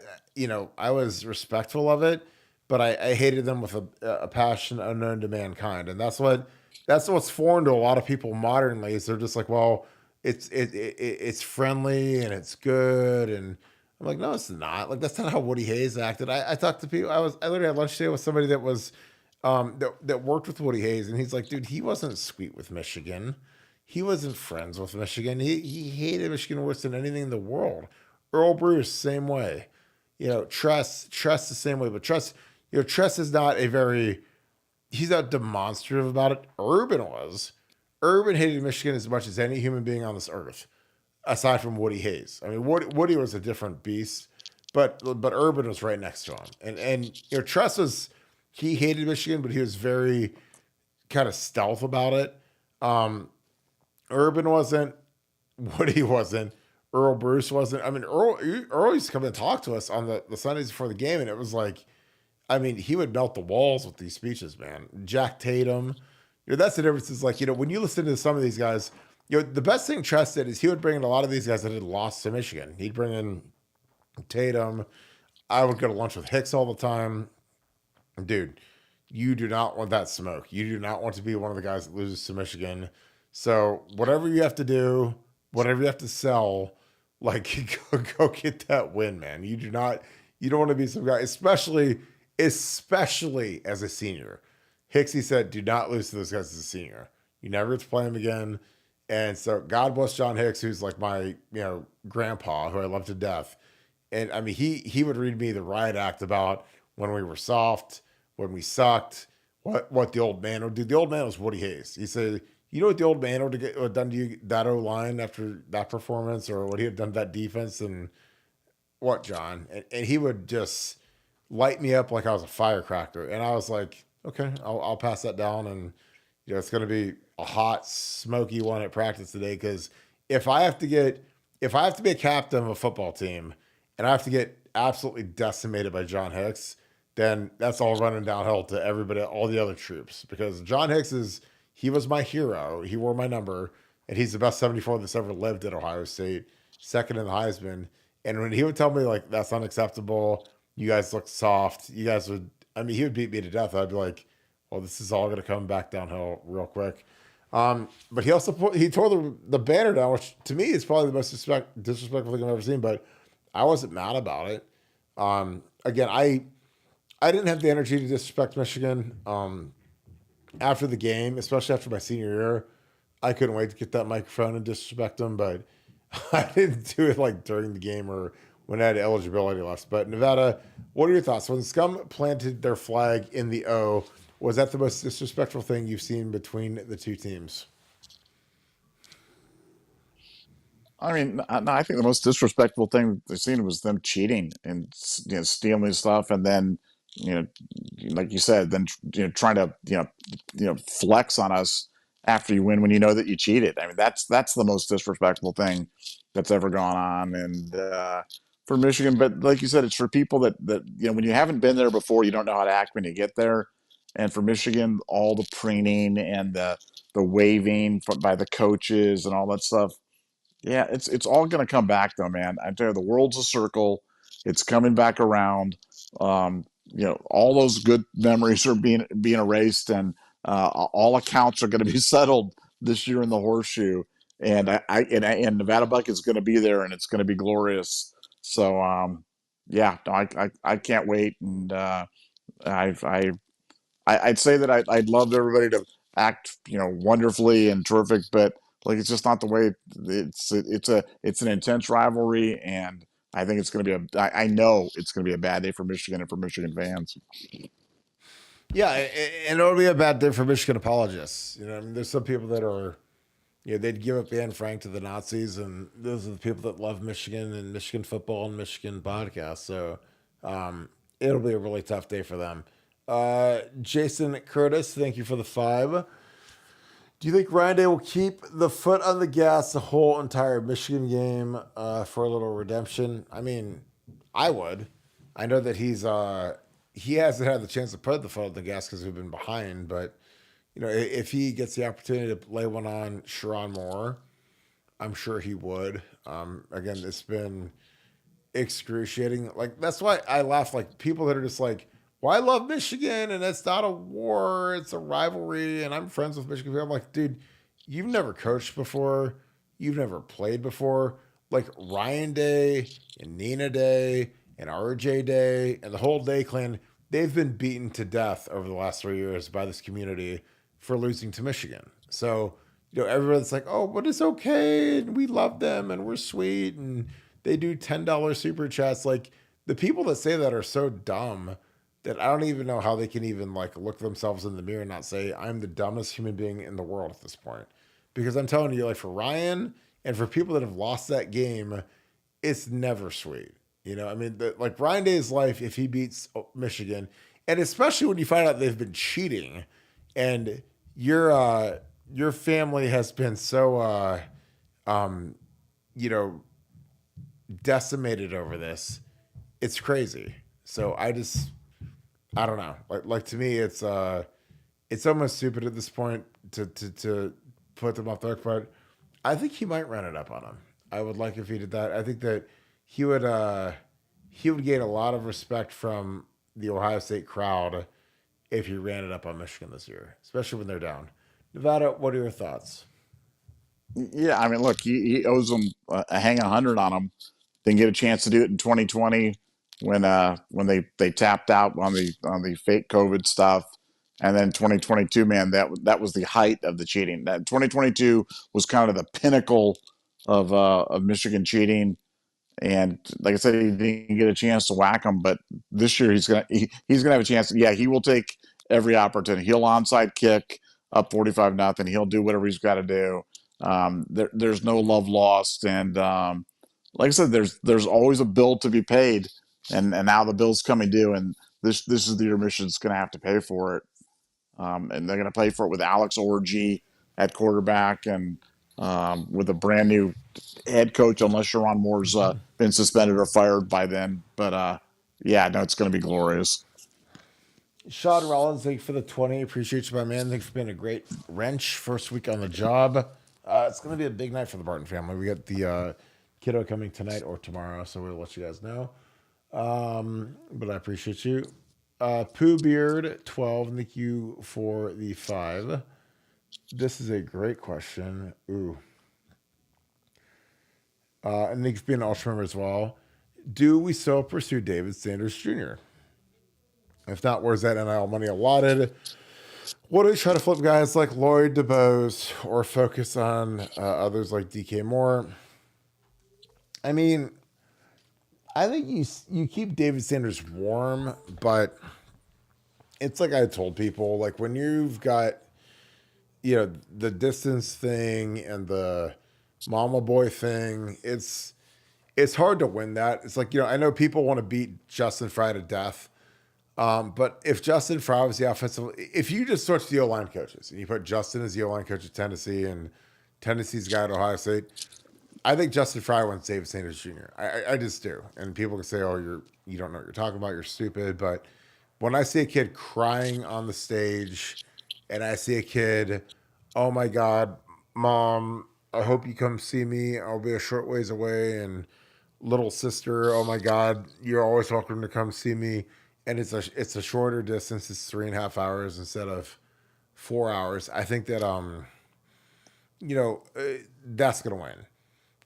I was respectful of it, but I hated them with a passion unknown to mankind, and that's what's foreign to a lot of people modernly. Is they're just like, well, it's friendly and it's good, and I'm like, no, it's not. Like that's not how Woody Hayes acted. I talked to people. I literally had lunch today with somebody that was that worked with Woody Hayes, and he's like, dude, he wasn't sweet with Michigan. He wasn't friends with Michigan. He hated Michigan worse than anything in the world. Earl Bruce, same way. Tress the same way, but Tress is not he's not demonstrative about it. Urban was. Urban hated Michigan as much as any human being on this earth, aside from Woody Hayes. I mean, Woody was a different beast, but Urban was right next to him, and you know Tress was he hated Michigan, but he was very kind of stealth about it. Um, Urban wasn't. Woody wasn't. Earl Bruce wasn't. I mean, Earl used to come and talk to us on the Sundays before the game, and it was like, I mean, he would melt the walls with these speeches, man. Jack Tatum. You know, that's the difference. Is like, you know, when you listen to some of these guys, you know, the best thing Tress did is he would bring in a lot of these guys that had lost to Michigan. He'd bring in Tatum. I would go to lunch with Hicks all the time. Dude, you do not want that smoke. You do not want to be one of the guys that loses to Michigan. So whatever you have to do, whatever you have to sell, like go get that win, man. You don't want to be some guy, especially as a senior. Hicksy said, do not lose to those guys as a senior. You never get to play them again. And so God bless John Hicks, who's like my, grandpa, who I love to death. And I mean, he would read me the riot act about when we were soft, when we sucked, what the old man would do. The old man was Woody Hayes. He said, you know what the old man would have done to you, that O line after that performance, or what he had done to that defense, and what, John? And he would just light me up like I was a firecracker. And I was like, okay, I'll pass that down. And it's going to be a hot, smoky one at practice today, because if I have to be a captain of a football team, and I have to get absolutely decimated by John Hicks, then that's all running downhill to everybody, all the other troops. Because John Hicks he was my hero. He wore my number, and he's the best 74 that's ever lived at Ohio State, second in the Heisman. And when he would tell me, like, that's unacceptable, you guys look soft, he would beat me to death. I'd be like, well, this is all going to come back downhill real quick. But he also he tore the banner down, which to me is probably the most disrespectful thing I've ever seen, but I wasn't mad about it. Again, I didn't have the energy to disrespect Michigan. After the game, especially after my senior year, I couldn't wait to get that microphone and disrespect them, but I didn't do it like during the game or when I had eligibility left. But Nevada, what are your thoughts? When Scum planted their flag in the O, was that the most disrespectful thing you've seen between the two teams? I mean, no, I think the most disrespectful thing they've seen was them cheating and stealing stuff, and then you know, like you said, then trying to flex on us after you win when you know that you cheated. I mean, that's the most disrespectful thing that's ever gone on, and for Michigan. But like you said, it's for people that when you haven't been there before, you don't know how to act when you get there. And for Michigan, all the preening and the waving by the coaches and all that stuff, yeah, it's all going to come back though, man. I tell you, the world's a circle. It's coming back around. All those good memories are being erased, and all accounts are going to be settled this year in the horseshoe. And and Nevadabuck is going to be there, and it's going to be glorious. So yeah, no, I can't wait, and I'd say that I'd love everybody to act, wonderfully and terrific, but like it's just not the way it's an intense rivalry, and I think it's going to be I know it's going to be a bad day for Michigan and for Michigan fans. Yeah, and it'll be a bad day for Michigan apologists. I mean, there's some people that are, they'd give up Anne Frank to the Nazis, and those are the people that love Michigan and Michigan football and Michigan podcasts. So it'll be a really tough day for them. Jason Curtis, thank you for the 5. Do you think Ryan Day will keep the foot on the gas the whole entire Michigan game for a little redemption? I mean, I would. I know that he hasn't had the chance to put the foot on the gas because we've been behind, but if he gets the opportunity to lay one on Sharon Moore, I'm sure he would. Again, it's been excruciating. Like, that's why I laugh. Like, people that are just like, well, I love Michigan, and it's not a war, it's a rivalry, and I'm friends with Michigan people. I'm like, dude, you've never coached before, you've never played before. Like, Ryan Day and Nina Day and RJ Day and the whole Day clan, they've been beaten to death over the last 3 years by this community for losing to Michigan. So, everyone's like, oh, but it's okay, and we love them, and we're sweet, and they do $10 super chats. Like, the people that say that are so dumb that I don't even know how they can even like look themselves in the mirror and not say, I'm the dumbest human being in the world at this point. Because I'm telling you, like, for Ryan and for people that have lost that game, it's never sweet. I mean, like Ryan Day's life, if he beats Michigan, and especially when you find out they've been cheating, and your family has been so um, you know decimated over this, it's crazy. So I don't know. Like to me, it's almost stupid at this point to put them off the hook, but I think he might run it up on him. I would like if he did that. I think that he would he would gain a lot of respect from the Ohio State crowd if he ran it up on Michigan this year, especially when they're down. Nevada, what are your thoughts? Yeah, I mean, look, he owes them a hang 100 on them. Didn't get a chance to do it in 2020 when they tapped out on the fake COVID stuff, and then 2022, man, that was the height of the cheating. That 2022 was kind of the pinnacle of Michigan cheating. And like I said, he didn't get a chance to whack him, but this year he's gonna have a chance. Yeah, he will take every opportunity. He'll onside kick up 45-0. He'll do whatever he's got to do. There's no love lost, and like I said, there's always a bill to be paid, and now the bill's coming due, and this is the year Michigan's going to have to pay for it, and they're going to pay for it with Alex Orgy at quarterback, and with a brand new head coach, unless Sharon Moore's been suspended or fired by then. But yeah, no, it's going to be glorious. Sean Rollins, thank you for the 20. Appreciate you, my man. Thanks for being a great wrench. First week on the job. It's going to be a big night for the Barton family. We got the kiddo coming tonight or tomorrow, so we'll let you guys know. But I appreciate you. Pooh Beard 12, thank you for the 5. This is a great question. Ooh. And thanks for being an ultra member as well. Do we still pursue David Sanders Jr.? If not, where's that NIL money allotted? What do we try to flip guys like Lloyd DeBose or focus on others like DK Moore? I mean, I think you keep David Sanders warm, but it's like I told people, like when you've got, the distance thing and the mama boy thing, it's hard to win that. It's like, I know people want to beat Justin Fry to death. But if Justin Fry was the offensive, if you just switch the O-line coaches and you put Justin as the O-line coach at Tennessee and Tennessee's guy at Ohio State, I think Justin Fry wins David Sanders Jr. I just do. And people can say, oh, you don't know what you're talking about. You're stupid. But when I see a kid crying on the stage and I see a kid, oh my God, mom, I hope you come see me. I'll be a short ways away. And little sister, oh my God, you're always welcome to come see me. And it's a shorter distance. It's 3.5 hours instead of 4 hours. I think that that's gonna win.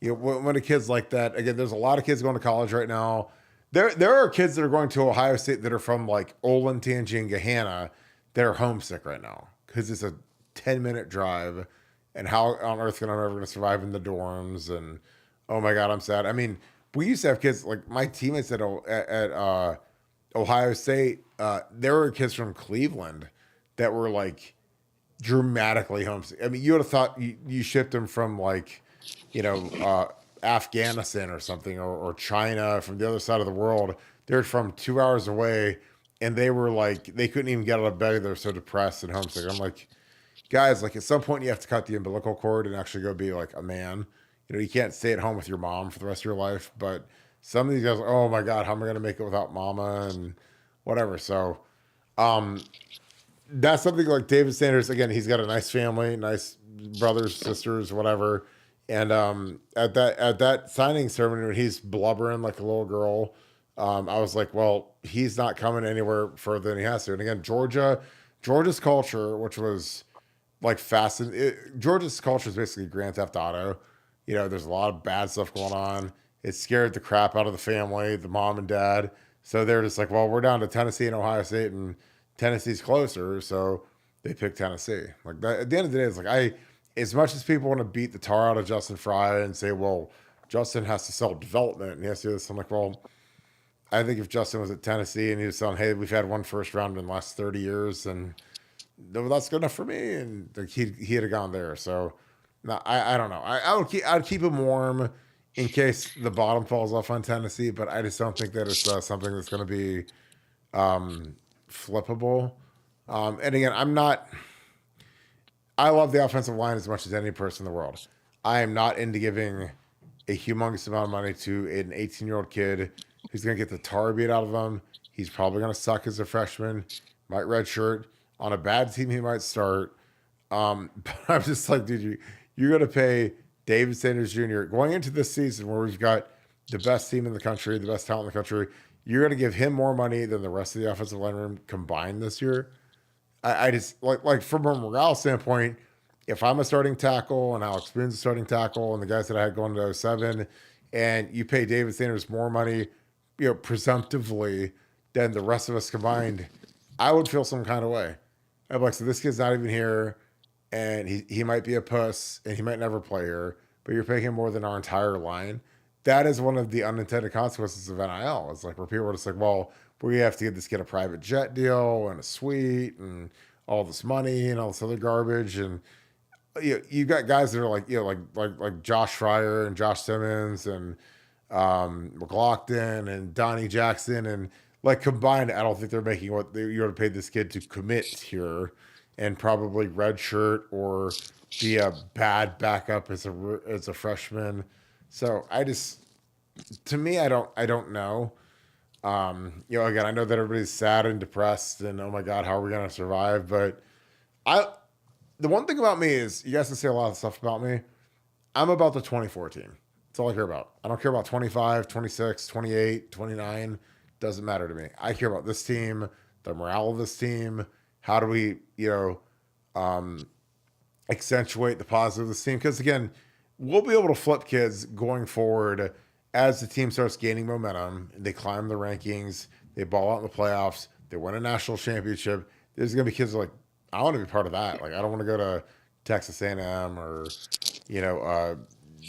When a kid's like that, again, there's a lot of kids going to college right now. There are kids that are going to Ohio State that are from like Olentangy and Gahanna that are homesick right now because it's a 10-minute drive. And how on earth am I ever going to survive in the dorms? And oh my God, I'm sad. I mean, we used to have kids like my teammates at Ohio State, there were kids from Cleveland that were like dramatically homesick. I mean, you would have thought you shipped them from like, Afghanistan or something, or China, from the other side of the world. They're from 2 hours away, and they were like, they couldn't even get out of bed. They're so depressed and homesick. I'm like, guys, like at some point you have to cut the umbilical cord and actually go be like a man. You can't stay at home with your mom for the rest of your life, but some of these guys, oh my God, how am I going to make it without mama and whatever? So that's something like David Sanders. Again, he's got a nice family, nice brothers, sisters, whatever. And at that signing ceremony, when he's blubbering like a little girl, I was like, well, he's not coming anywhere further than he has to. And again, Georgia's culture, which was like Georgia's culture is basically Grand Theft Auto. There's a lot of bad stuff going on. It scared the crap out of the family, the mom and dad. So they're just like, well, we're down to Tennessee and Ohio State, and Tennessee's closer, so they picked Tennessee. Like that, at the end of the day, it's like as much as people want to beat the tar out of Justin Fry and say, well, Justin has to sell development and he has to do this, I'm like, well, I think if Justin was at Tennessee and he was saying, hey, we've had one first round in the last 30 years, and that's good enough for me, and like he'd have gone there. So no, I don't know. I'd keep him warm. in case the bottom falls off on Tennessee, but I just don't think that it's something that's going to be um, flippable. And again, I'm not. I love the offensive line as much as any person in the world. I am not into giving a humongous amount of money to an 18-year-old kid who's going to get the tar beat out of him. He's probably going to suck as a freshman, might redshirt. On a bad team, he might start. But I'm just like, dude, you're going to pay David Sanders Jr. going into this season where we've got the best team in the country, the best talent in the country. You're going to give him more money than the rest of the offensive line room combined this year. I just like from a morale standpoint, if I'm a starting tackle and Alex Boone's a starting tackle and the guys that I had going to '07, and you pay David Sanders more money, presumptively than the rest of us combined, I would feel some kind of way. I'm like, so this kid's not even here, and he might be a puss and he might never play here, but you're paying him more than our entire line. That is one of the unintended consequences of NIL. It's like where people are just like, well, we have to get this kid a private jet deal and a suite and all this money and all this other garbage. And you got guys that are like, like Josh Fryer and Josh Simmons and McLaughlin and Donnie Jackson and like combined, I don't think they're making what you would have paid this kid to commit here and probably redshirt or be a bad backup as a freshman. So to me, I don't know. Again, I know that everybody's sad and depressed and oh my God, how are we going to survive? But I, the one thing about me is you guys can say a lot of stuff about me. I'm about the 24 team. That's all I care about. I don't care about 25, 26, 28, 29. Doesn't matter to me. I care about this team, the morale of this team. How do we, um, accentuate the positive of this team? Because again, we'll be able to flip kids going forward as the team starts gaining momentum. They climb the rankings, they ball out in the playoffs, they win a national championship. There's gonna be kids like, I want to be part of that. Like I don't want to go to Texas A&M or you know uh,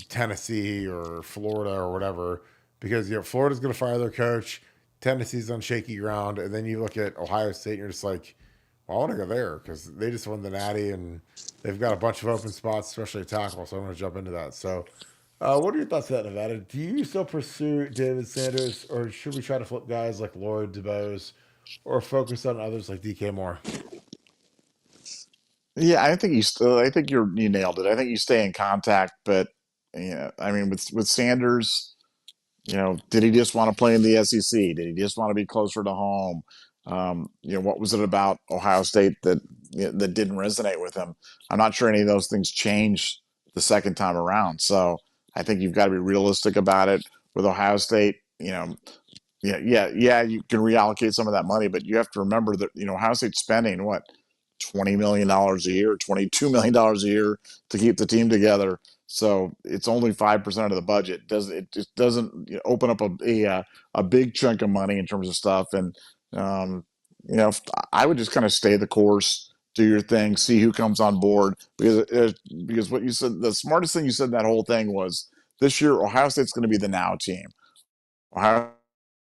Tennessee or Florida or whatever because Florida's gonna fire their coach. Tennessee's on shaky ground, and then you look at Ohio State, and you're just like, well, I want to go there because they just won the Natty, and they've got a bunch of open spots, especially a tackle. So I'm going to jump into that. So, what are your thoughts on that, Nevada? Do you still pursue David Sanders, or should we try to flip guys like Lloyd DeBose, or focus on others like DK Moore? Yeah, I think I think you nailed it. I think you stay in contact, but yeah, I mean, with Sanders, did he just want to play in the SEC? Did he just want to be closer to home? What was it about Ohio State that didn't resonate with him? I'm not sure any of those things changed the second time around. So I think you've got to be realistic about it. With Ohio State, yeah, you can reallocate some of that money, but you have to remember that Ohio State's spending what $20 million a year, $22 million a year to keep the team together. So it's only 5% of the budget. It just doesn't open up a big chunk of money in terms of stuff. And um, I would just kind of stay the course, do your thing, see who comes on board. Because what you said, the smartest thing you said in that whole thing was this year Ohio State's going to be the now team. Ohio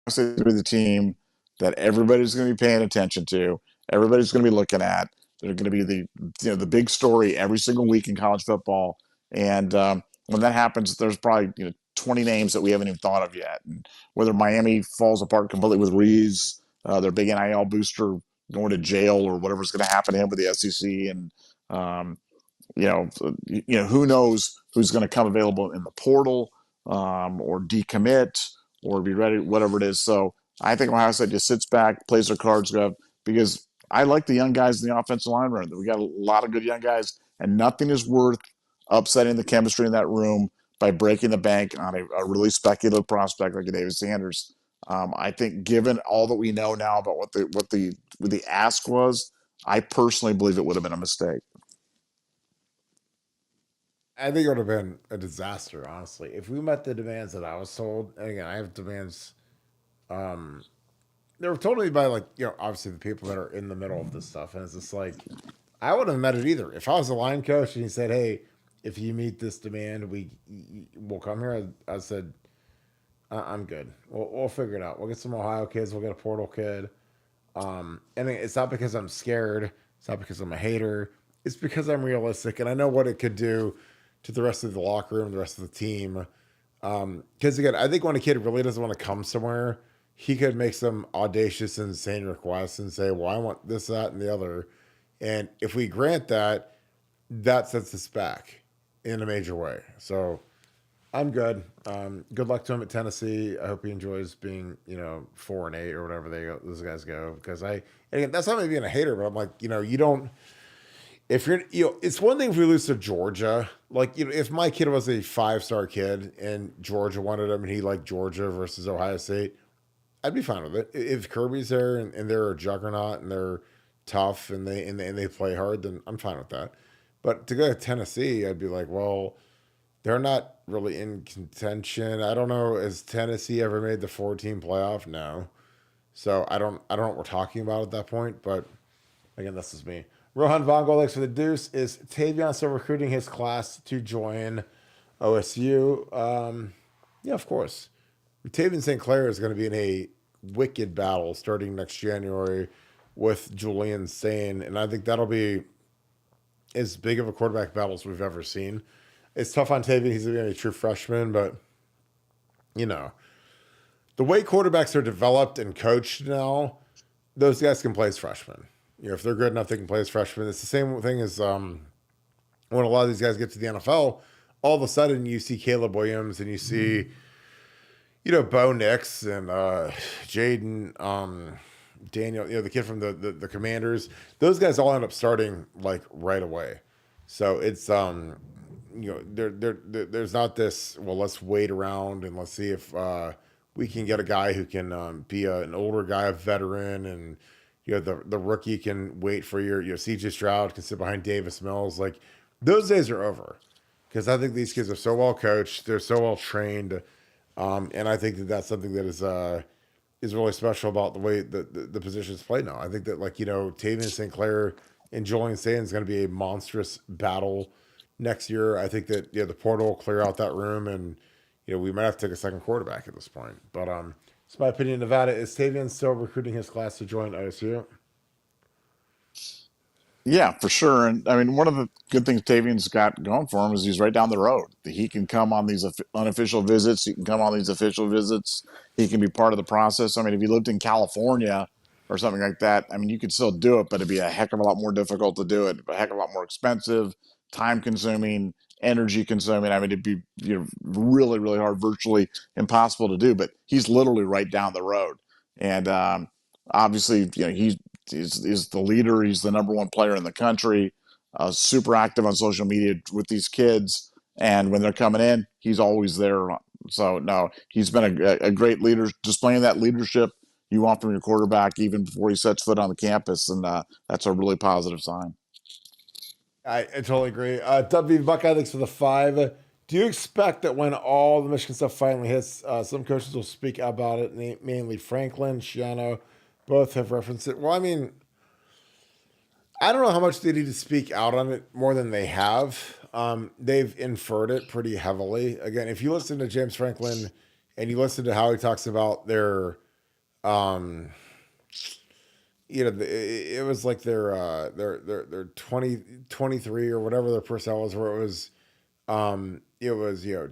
State's going to be the team that everybody's going to be paying attention to. Everybody's going to be looking at. They're going to be the big story every single week in college football. And when that happens, there's probably 20 names that we haven't even thought of yet. And whether Miami falls apart completely with Reeves, their big NIL booster going to jail, or whatever's going to happen to him with the SEC, and um, who knows who's going to come available in the portal, or decommit, or be ready, whatever it is. So I think Ohio State just sits back, plays their cards good, because I like the young guys in the offensive line room. We got a lot of good young guys, and nothing is worth upsetting the chemistry in that room by breaking the bank on a really speculative prospect like a David Sanders. I think, given all that we know now about what the ask was, I personally believe it would have been a mistake. I think it would have been a disaster, honestly. If we met the demands that I was told, and again, I have demands. Um, they were told me by obviously the people that are in the middle of this stuff, and it's just like I wouldn't have met it either. If I was a line coach and he said, "Hey, if you meet this demand, we'll come here," I said, I'm good. We'll figure it out. We'll get some Ohio kids. We'll get a portal kid. And it's not because I'm scared. It's not because I'm a hater. It's because I'm realistic and I know what it could do to the rest of the locker room, the rest of the team. Because again, I think when a kid really doesn't want to come somewhere, he could make some audacious, insane requests and say, "Well, I want this, that, and the other." And if we grant that, that sets us back in a major way. So I'm good. Good luck to him at Tennessee. I hope he enjoys being, 4-8 or whatever those guys go. Because and again, that's not me being a hater, but I'm like, you don't. If you're, it's one thing if we lose to Georgia. Like, if my kid was a 5-star kid and Georgia wanted him and he liked Georgia versus Ohio State, I'd be fine with it. If Kirby's there and they're a juggernaut and they're tough and they play hard, then I'm fine with that. But to go to Tennessee, I'd be like, well, they're not really in contention. I don't know. Has Tennessee ever made the 4-team playoff? No. So I don't know what we're talking about at that point. But again, this is me. Rohan Von Golex for the Deuce. Is Tavion still recruiting his class to join OSU? Yeah, of course. Tavion St. Clair is going to be in a wicked battle starting next January with Julian Sane, and I think that'll be as big of a quarterback battle as we've ever seen. It's tough on Tavion. He's going to be a true freshman, but the way quarterbacks are developed and coached now, those guys can play as freshmen. If they're good enough, they can play as freshmen. It's the same thing as when a lot of these guys get to the NFL. All of a sudden, you see Caleb Williams and you see, Bo Nix and Jaden, Daniel, the kid from the Commanders. Those guys all end up starting like right away. So it's there's not this. Well, let's wait around and let's see if we can get a guy who can be an older guy, a veteran, and the rookie can wait for your CJ Stroud can sit behind Davis Mills. Like those days are over because I think these kids are so well coached, they're so well trained, and I think that that's something that is really special about the way the positions play now. I think that Tavion St. Clair and Julian Sane is going to be a monstrous battle next year. I think that the portal will clear out that room and we might have to take a second quarterback at this point. But it's my opinion. Nevada, is Tavion still recruiting his class to join OSU? Yeah, for sure. And I mean, one of the good things Tavion's got going for him is he's right down the road. He can come on these unofficial visits. He can come on these official visits. He can be part of the process. I mean, if you lived in California or something like that, I mean, you could still do it, but it'd be a heck of a lot more difficult to do it, a heck of a lot more expensive, time consuming, energy consuming. I mean, it'd be really, really hard, virtually impossible to do. But he's literally right down the road, and obviously, he's the leader. He's the number one player in the country. Super active on social media with these kids, and when they're coming in, he's always there. So no, he's been a great leader, displaying that leadership you want from your quarterback even before he sets foot on the campus, and that's a really positive sign. I totally agree. W Buckeye, thanks for the 5. Do you expect that when all the Michigan stuff finally hits, some coaches will speak about it, mainly Franklin, Shiano, both have referenced it? Well, I mean, I don't know how much they need to speak out on it more than they have. They've inferred it pretty heavily. Again, if you listen to James Franklin and you listen to how he talks about their, it was like their 23 or whatever their personnel was, where it was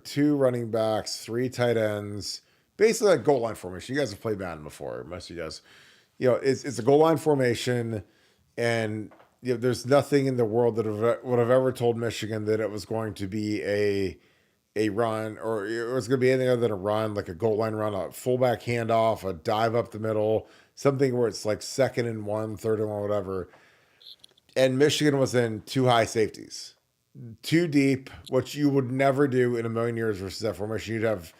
2 running backs, 3 tight ends, basically like goal line formation. You guys have played Madden before, most of you guys. It's a goal line formation, and there's nothing in the world that would have ever told Michigan that it was going to be a run, or it was going to be anything other than a run, like a goal line run, a fullback handoff, a dive up the middle, something where it's like 2nd and 1, 3rd and 1, whatever. And Michigan was in 2 high safeties, 2 deep, which you would never do in a million years versus that formation. You'd have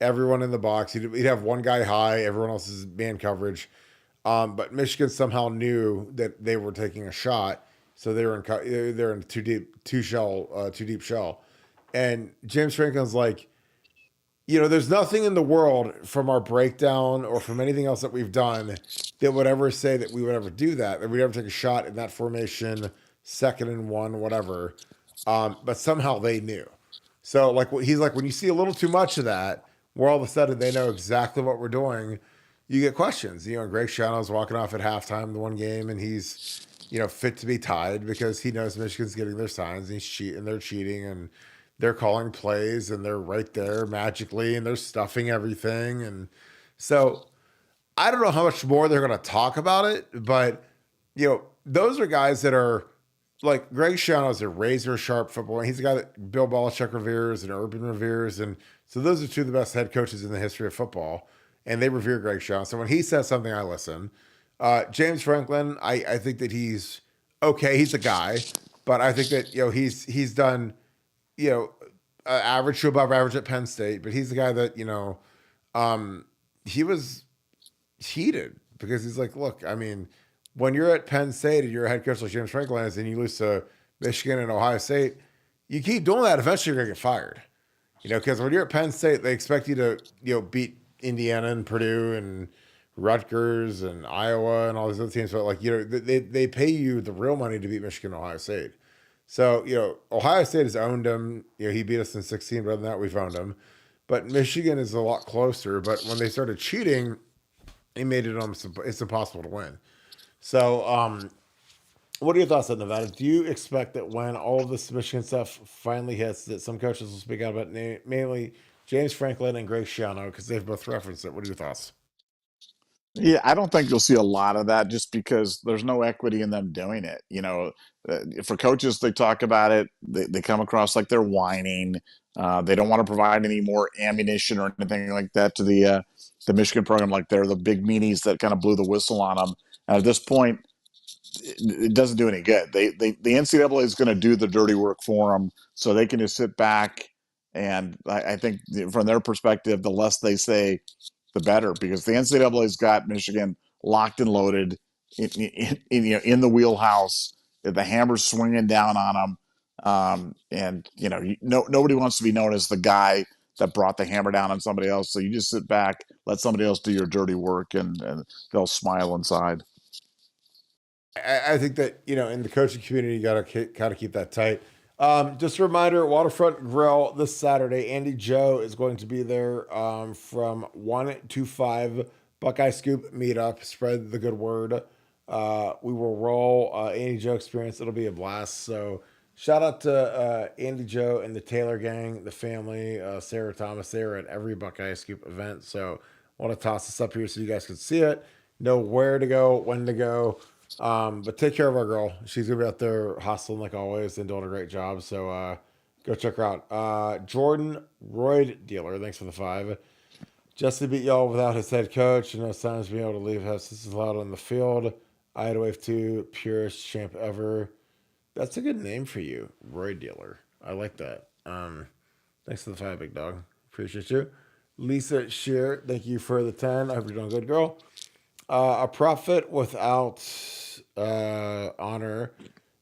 everyone in the box. You'd have one guy high, everyone else is man coverage. But Michigan somehow knew that they were taking a shot, so they're in too deep shell. And James Franklin's like, there's nothing in the world from our breakdown or from anything else that we've done that would ever say that we would ever do that we'd ever take a shot in that formation, 2nd and 1, whatever. But somehow they knew. So he's like, when you see a little too much of that, where all of a sudden they know exactly what we're doing, you get questions. Greg Schiano's walking off at halftime the one game, and he's, fit to be tied because he knows Michigan's getting their signs, and they're cheating, and they're calling plays and they're right there magically and they're stuffing everything. And so I don't know how much more they're going to talk about it, but those are guys that are like Greg Schiano is a razor sharp football. He's a guy that Bill Belichick reveres and Urban reveres, and so those are two of the best head coaches in the history of football, and they revere Greg Schiano. So when he says something, I listen. James Franklin, I think that he's okay. He's a guy, but I think that he's done you know average to above average at Penn State, but he's the guy that he was heated because he's like, look, I mean, when you're at Penn State and you're a head coach like James Franklin is and you lose to Michigan and Ohio State, you keep doing that, eventually you're gonna get fired. Because when you're at Penn State, they expect you to, beat Indiana and Purdue and Rutgers and Iowa and all these other teams. But like, they pay you the real money to beat Michigan and Ohio State. So, Ohio State has owned him. He beat us in 16, but other than that, we've owned him. But Michigan is a lot closer. But when they started cheating, he made it almost it's impossible to win. So, what are your thoughts on Nevada? Do you expect that when all of this Michigan stuff finally hits, that some coaches will speak out about mainly James Franklin and Greg Schiano because they've both referenced it? What are your thoughts? Yeah, I don't think you'll see a lot of that just because there's no equity in them doing it. For coaches, they talk about it, they come across like they're whining. They don't want to provide any more ammunition or anything like that to the Michigan program, like they're the big meanies that kind of blew the whistle on them. And at this point, it doesn't do any good. The NCAA is going to do the dirty work for them, so they can just sit back. And I think from their perspective, the less they say, the better, because the NCAA's got Michigan locked and loaded in the wheelhouse. The hammer's swinging down on them, and nobody wants to be known as the guy that brought the hammer down on somebody else. So you just sit back, let somebody else do your dirty work, and they'll smile inside. I think that in the coaching community, you gotta keep that tight. Just a reminder: Waterfront Grill this Saturday. Andy Joe is going to be there from 1 to 5. Buckeye Scoop meetup. Spread the good word. We will roll Andy Joe experience. It'll be a blast. So shout out to Andy Joe and the Taylor gang, the family, Sarah Thomas. They are at every Buckeye Scoop event. So I want to toss this up here so you guys can see it, know where to go, when to go. But take care of our girl. She's gonna be out there hustling like always and doing a great job. So go check her out. Jordan Royd Dealer, thanks for the 5. Jesse beat y'all without his head coach. Signs being able to leave house. This is loud on the field. I had to wave 2, purest champ ever. That's a good name for you, Royd Dealer. I like that. Thanks for the 5, big dog. Appreciate you. Lisa Shear, thank you for the 10. I hope you're doing good, girl. A prophet without honor,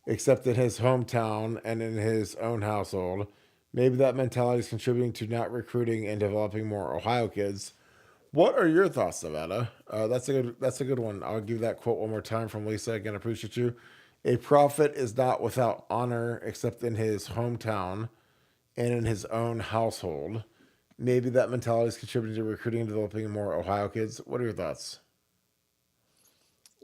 except in his hometown and in his own household. Maybe that mentality is contributing to not recruiting and developing more Ohio kids. What are your thoughts, Nevada? That's a good one. I'll give that quote one more time from Lisa. Again, I appreciate you. A prophet is not without honor, except in his hometown and in his own household. Maybe that mentality is contributing to recruiting and developing more Ohio kids. What are your thoughts?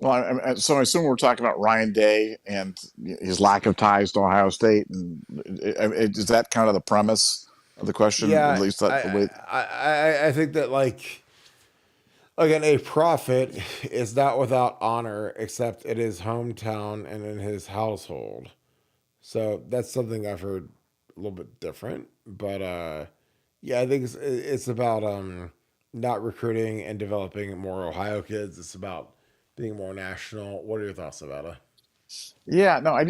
Well, so I assume we're talking about Ryan Day and his lack of ties to Ohio State, and is that kind of the premise of the question? At Yeah, least that the way. I think that like again, a prophet is not without honor except in his hometown and in his household. So that's something I've heard a little bit different, but yeah, I think it's about not recruiting and developing more Ohio kids. It's about being more national. What are your thoughts about it? Yeah, no, I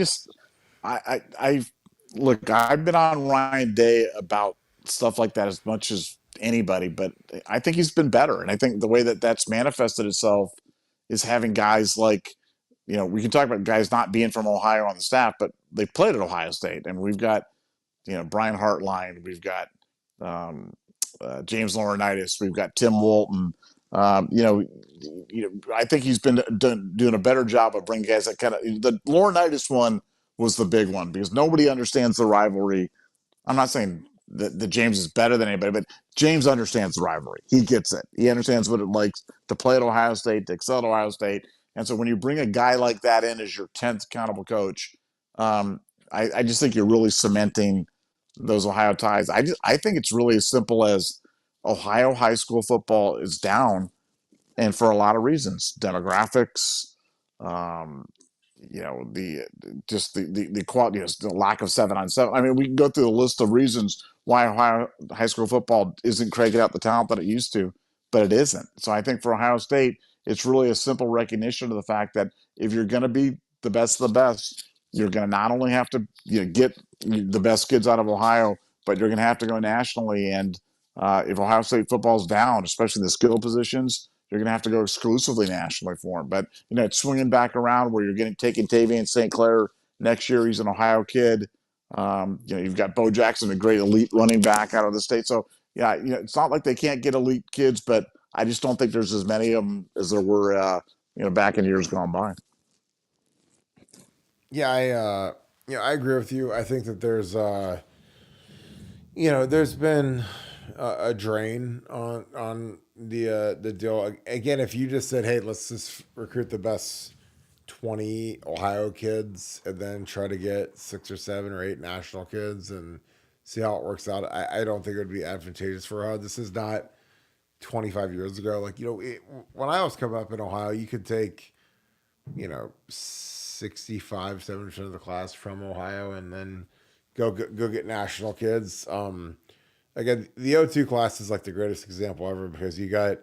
look. I've been on Ryan Day about stuff like that as much as anybody, but I think he's been better, and I think the way that that's manifested itself is having guys like, we can talk about guys not being from Ohio on the staff, but they played at Ohio State, and we've got Brian Hartline, we've got um, James Laurinaitis, we've got Tim Walton. I think he's been doing a better job of bringing guys that kind of the Laurinaitis one was the big one because nobody understands the rivalry. I'm not saying that James is better than anybody, but James understands the rivalry. He gets it. He understands what it likes to play at Ohio State, to excel at Ohio State. And so when you bring a guy like that in as your 10th accountable coach, I just think you're really cementing those Ohio ties. I think it's really as simple as Ohio high school football is down, and for a lot of reasons, demographics, um, the just the quality, the lack of 7-on-7. I mean, we can go through the list of reasons why Ohio high school football isn't cranking out the talent that it used to, but it isn't. So I think for Ohio State, it's really a simple recognition of the fact that if you're going to be the best of the best, you're going to not only have to get the best kids out of Ohio, but you're going to have to go nationally. And if Ohio State football's down, especially the skill positions, you're going to have to go exclusively nationally for them. But it's swinging back around where you're taking Tavian St. Clair next year. He's an Ohio kid. You've got Bo Jackson, a great elite running back out of the state. So yeah, it's not like they can't get elite kids, but I just don't think there's as many of them as there were, back in years gone by. Yeah, I agree with you. I think that there's been a drain on the deal. Again, if you just said, "Hey, let's just recruit the best 20 Ohio kids and then try to get 6 or 7 or 8 national kids and see how it works out," I don't think it would be advantageous for Ohio. This is not 25 years ago. Like, when I was coming up in Ohio, you could take, 65, 70% of the class from Ohio and then go get national kids. Again, the O2 class is like the greatest example ever because you got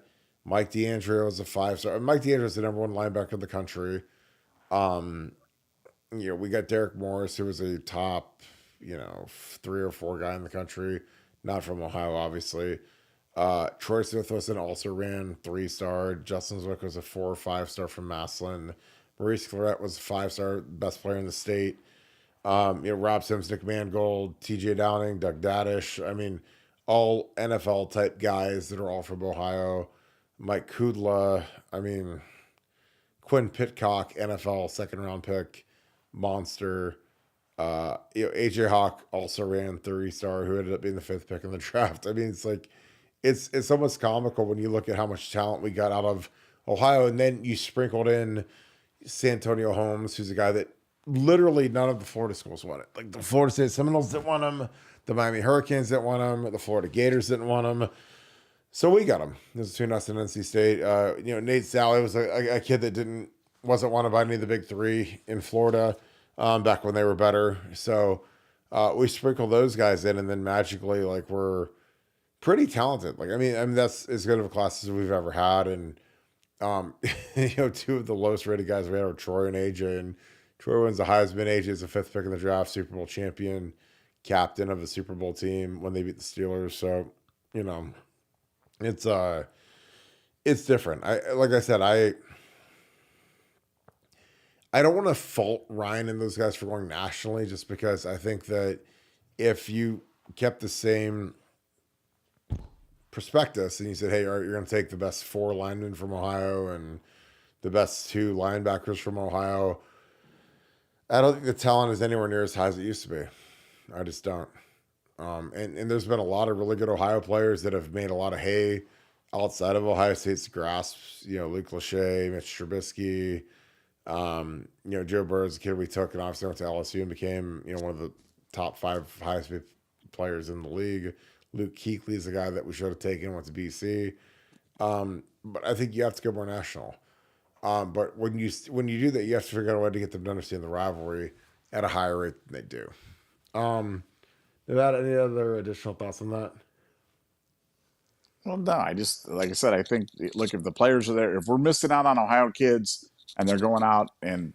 Mike DeAndre was a 5-star. Mike DeAndre is the #1 linebacker in the country. We got Derek Morris, who was a top, 3 or 4 guy in the country, not from Ohio, obviously. Troy Smith was an also ran 3-star. Justin Zwick was a 4 or 5-star from Massillon. Maurice Claret was a 5-star, best player in the state. Rob Sims, Nick Mangold, TJ Downing, Doug Dadish. I mean, all NFL type guys that are all from Ohio. Mike Kudla. I mean, Quinn Pitcock, NFL 2nd-round pick, monster. AJ Hawk also ran 3-star, who ended up being the 5th pick in the draft. I mean, it's like it's almost comical when you look at how much talent we got out of Ohio, and then you sprinkled in Santonio Holmes, who's a guy that literally none of the Florida schools want it. Like the Florida State Seminoles didn't want him, the Miami Hurricanes didn't want him, the Florida Gators didn't want him. So we got him. This is between us and NC State. Nate Sally was a kid that wasn't wanted by any of the big three in Florida back when they were better. So we sprinkle those guys in, and then magically, like, we're pretty talented. Like, I mean, that's as good of a class as we've ever had. And 2 of the lowest rated guys we had are Troy and AJ. And Troy wins the Heisman. AJ is the 5th pick in the draft, Super Bowl champion, captain of the Super Bowl team when they beat the Steelers. So, it's different. Like I said, I don't want to fault Ryan and those guys for going nationally, just because I think that if you kept the same prospectus and you said, "Hey, all right, you're going to take the best 4 linemen from Ohio and the best 2 linebackers from Ohio," I don't think the talent is anywhere near as high as it used to be. I just don't. And there's been a lot of really good Ohio players that have made a lot of hay outside of Ohio State's grasp. Luke Lachey, Mitch Trubisky, Joe Burrow's a kid we took and obviously went to LSU and became, one of the top 5 highest paid players in the league. Luke Kuechly is a guy that we should have taken, went to BC. But I think you have to go more national. But when you do that, you have to figure out a way to get them to understand the rivalry at a higher rate than they do. Any other additional thoughts on that? Well, no, like I said, I think, look, if the players are there, if we're missing out on Ohio kids and they're going out and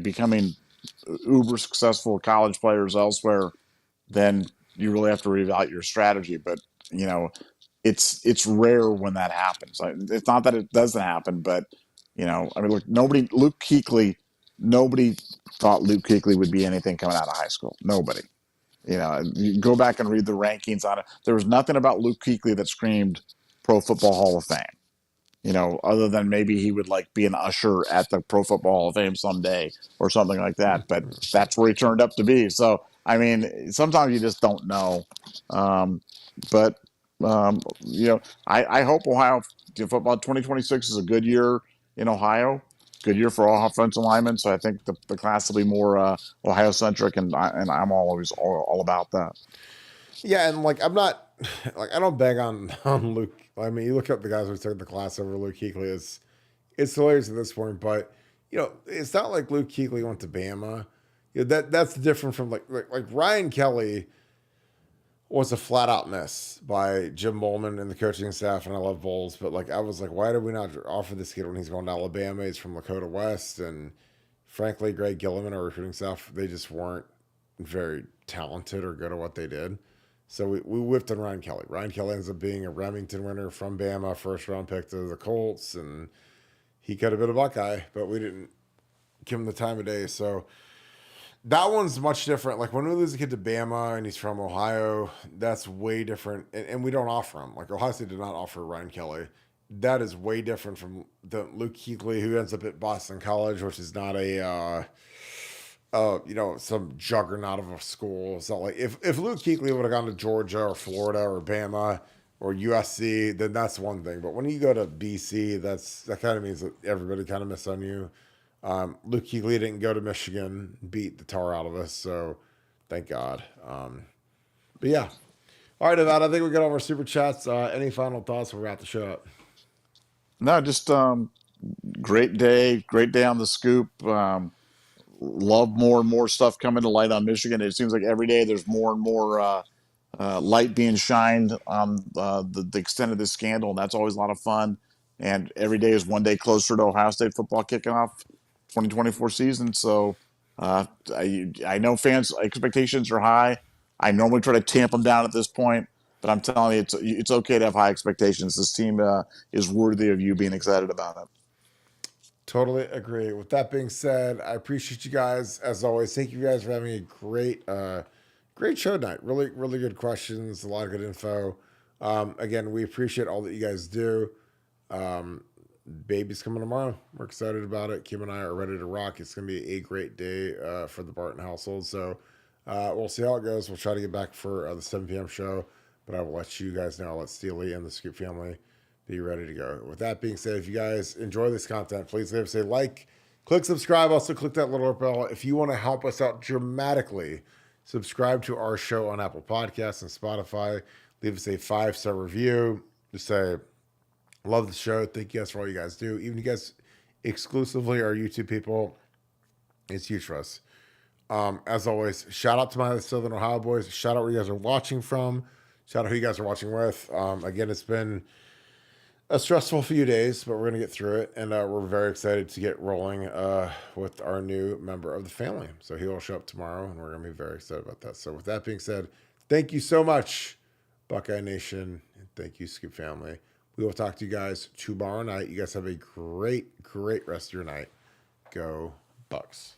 becoming uber successful college players elsewhere, then you really have to reevaluate your strategy. But it's rare when that happens. It's not that it doesn't happen, but I mean, look, Luke Kuechly, nobody thought Luke Kuechly would be anything coming out of high school. Nobody. You go back and read the rankings on it. There was nothing about Luke Kuechly that screamed Pro Football Hall of Fame. Other than maybe he would like be an usher at the Pro Football Hall of Fame someday or something like that. But that's where he turned up to be. So, I mean, sometimes you just don't know. I hope Ohio football 2026 is a good year in Ohio. good year for all offensive linemen. So I think the class will be more Ohio centric, and I'm always all about that. Yeah, and like I'm not like I don't beg on Luke. I mean, you look up the guys who took the class over Luke Kuechly. It's hilarious at this point, but it's not like Luke Kuechly went to Bama. That's different from like Ryan Kelly was a flat out miss by Jim Bowman and the coaching staff, and I love Bowles, but like I was like, why did we not offer this kid when he's going to Alabama? He's from Lakota West, and frankly, Greg Gilliman, our recruiting staff, they just weren't very talented or good at what they did. So we whipped on Ryan Kelly. Ryan Kelly ends up being a Remington winner from Bama, first round pick to the Colts, and he could have been a Buckeye, but we didn't give him the time of day. So that one's much different. Like when we lose a kid to Bama and he's from Ohio, that's way different. And we don't offer him. Like Ohio State did not offer Ryan Kelly. That is way different from the Luke Kuechly, who ends up at Boston College, which is not a some juggernaut of a school. It's not like if Luke Kuechly would have gone to Georgia or Florida or Bama or USC, then that's one thing. But when you go to BC, that kind of means that everybody kind of missed on you. Luke Kuechly didn't go to Michigan, beat the tar out of us, so thank God. But yeah. All right, Nevada, I think we got all our super chats. Any final thoughts? We'll wrap the show up. No, just great day on the scoop. Love more and more stuff coming to light on Michigan. It seems like every day there's more and more light being shined on the extent of this scandal, and that's always a lot of fun. And every day is one day closer to Ohio State football kicking off 2024 season. So I know fans' expectations are high. I normally try to tamp them down at this point, but I'm telling you, it's okay to have high expectations. This team is worthy of you being excited about it. Totally agree. With that being said, I appreciate you guys as always. Thank you guys for having a great show tonight. Really, really good questions. A lot of good info. Again, we appreciate all that you guys do. Baby's coming tomorrow. We're excited about it. Kim and I are ready to rock. It's going to be a great day for the Barton household. So we'll see how it goes. We'll try to get back for the 7 p.m. show, but I will let you guys know. I'll let Steely and the Scoop family be ready to go. With that being said, if you guys enjoy this content, please leave us a like, click subscribe. Also, click that little bell. If you want to help us out dramatically, subscribe to our show on Apple Podcasts and Spotify. Leave us a 5-star review. Just say, love the show. Thank you guys for all you guys do. Even you guys exclusively are YouTube people. It's huge for us. As always, shout out to my Southern Ohio boys. Shout out where you guys are watching from. Shout out who you guys are watching with. Again, it's been a stressful few days, but we're going to get through it. And we're very excited to get rolling with our new member of the family. So he will show up tomorrow, and we're going to be very excited about that. So with that being said, thank you so much, Buckeye Nation. And thank you, Scoop family. We will talk to you guys tomorrow night. You guys have a great, great rest of your night. Go Bucks.